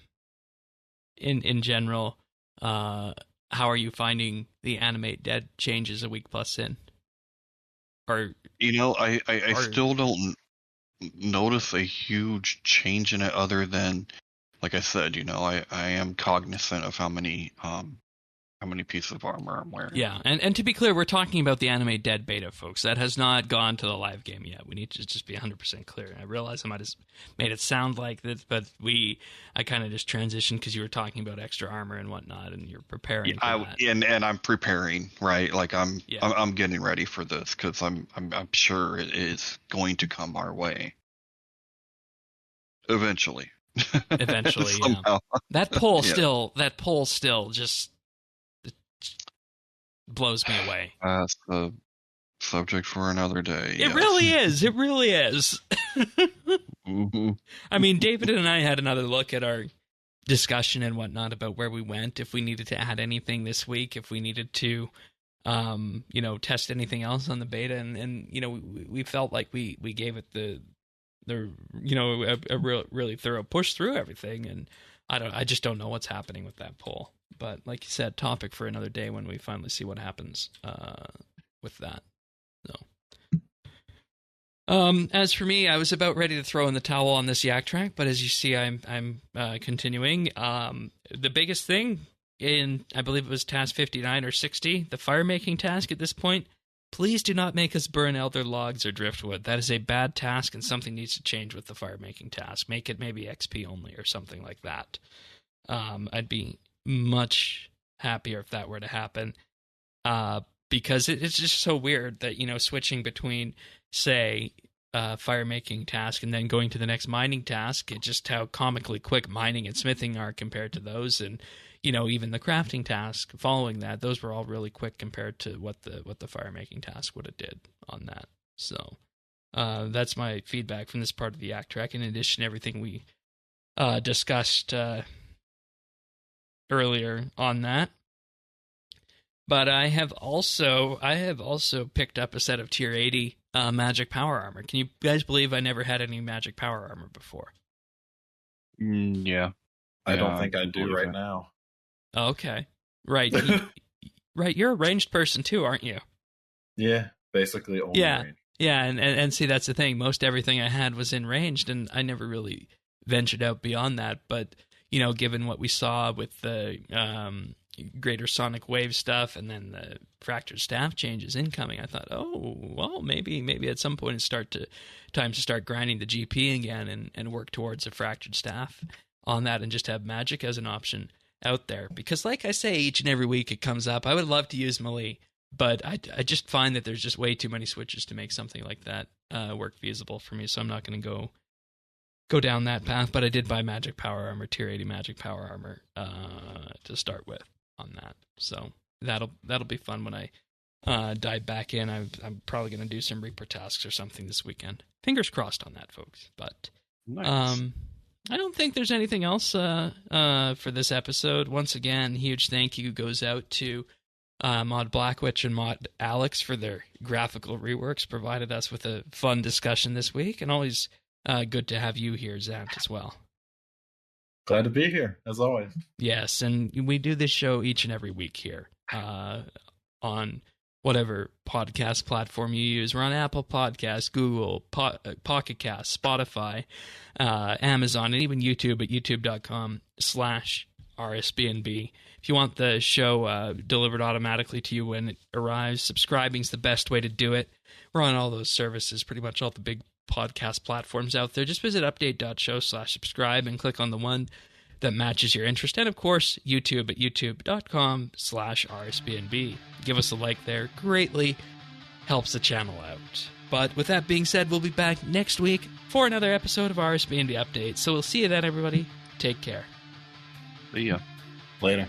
A: general, how are you finding the Animate Dead changes a week plus in? Or
B: I still don't notice a huge change in it, other than, like I said, I am cognizant of how many pieces of armor I'm wearing.
A: Yeah, and to be clear, we're talking about the Animate Dead beta, folks. That has not gone to the live game yet. We need to just be 100% clear. I realize I might have made it sound like this, but I kind of just transitioned because you were talking about extra armor and whatnot, and you're preparing for that.
B: And I'm preparing, right? Like I'm getting ready for this because I'm sure it is going to come our way eventually.
A: Eventually, yeah. That poll still just blows me away.
B: That's the subject for another day.
A: It really is. It really is.
B: Mm-hmm.
A: I mean, David and I had another look at our discussion and whatnot about where we went, if we needed to add anything this week, if we needed to, test anything else on the beta, and we felt like we gave it a really thorough push through everything, and I just don't know what's happening with that poll. But like you said, topic for another day when we finally see what happens with that. So, as for me, I was about ready to throw in the towel on this Yak Track, but as you see, I'm continuing. The biggest thing in, I believe it was task 59 or 60, the fire making task at this point. Please do not make us burn elder logs or driftwood. That is a bad task, and something needs to change with the fire making task. Make it maybe XP only or something like that. I'd be much happier if that were to happen, because it's just so weird that switching between, say, fire making task and then going to the next mining task, just how comically quick mining and smithing are compared to those, and even the crafting task following that, those were all really quick compared to what the fire making task would have did on that. So that's my feedback from this part of the Yak Track, in addition to everything we discussed earlier on that. But I have also picked up a set of tier 80 magic power armor. Can you guys believe I never had any magic power armor before?
B: Yeah.
C: I don't think I do right now.
A: Okay. Right. Right, you're a ranged person too, aren't you?
C: Yeah, basically only range.
A: Yeah, and see, that's the thing. Most everything I had was in ranged, and I never really ventured out beyond that. But, given what we saw with the greater sonic wave stuff and then the fractured staff changes incoming, I thought, oh, well, maybe at some point it's time to start grinding the GP again and work towards a fractured staff on that, and just have magic as an option out there. Because like I say, each and every week it comes up, I would love to use melee But I just find that there's just way too many switches to make something like that work feasible for me, so I'm not going to go down that path. But I did buy Magic Power Armor, Tier 80 Magic Power Armor to start with on that. So that'll be fun when I dive back in. I'm probably going to do some Reaper tasks or something this weekend. Fingers crossed on that, folks. But
C: Nice.
A: I don't think there's anything else for this episode. Once again, huge thank you goes out to Mod Blackwitch and Mod Alex for their graphical reworks, provided us with a fun discussion this week, and always good to have you here, Zant, as well.
C: Glad to be here, as always.
A: Yes, and we do this show each and every week here on whatever podcast platform you use. We're on Apple Podcasts, Google, Pocket Cast, Spotify, Amazon, and even YouTube at youtube.com/RSBANDB. If you want the show delivered automatically to you when it arrives, subscribing's the best way to do it. We're on all those services, pretty much all the big podcast platforms out there. Just visit update.show/subscribe and click on the one that matches your interest. And of course, YouTube at youtube.com/RSBNB. Give us a like there. Greatly helps the channel out. But with that being said, we'll be back next week for another episode of RSBNB Update. So we'll see you then, everybody. Take care.
B: See ya.
C: Later.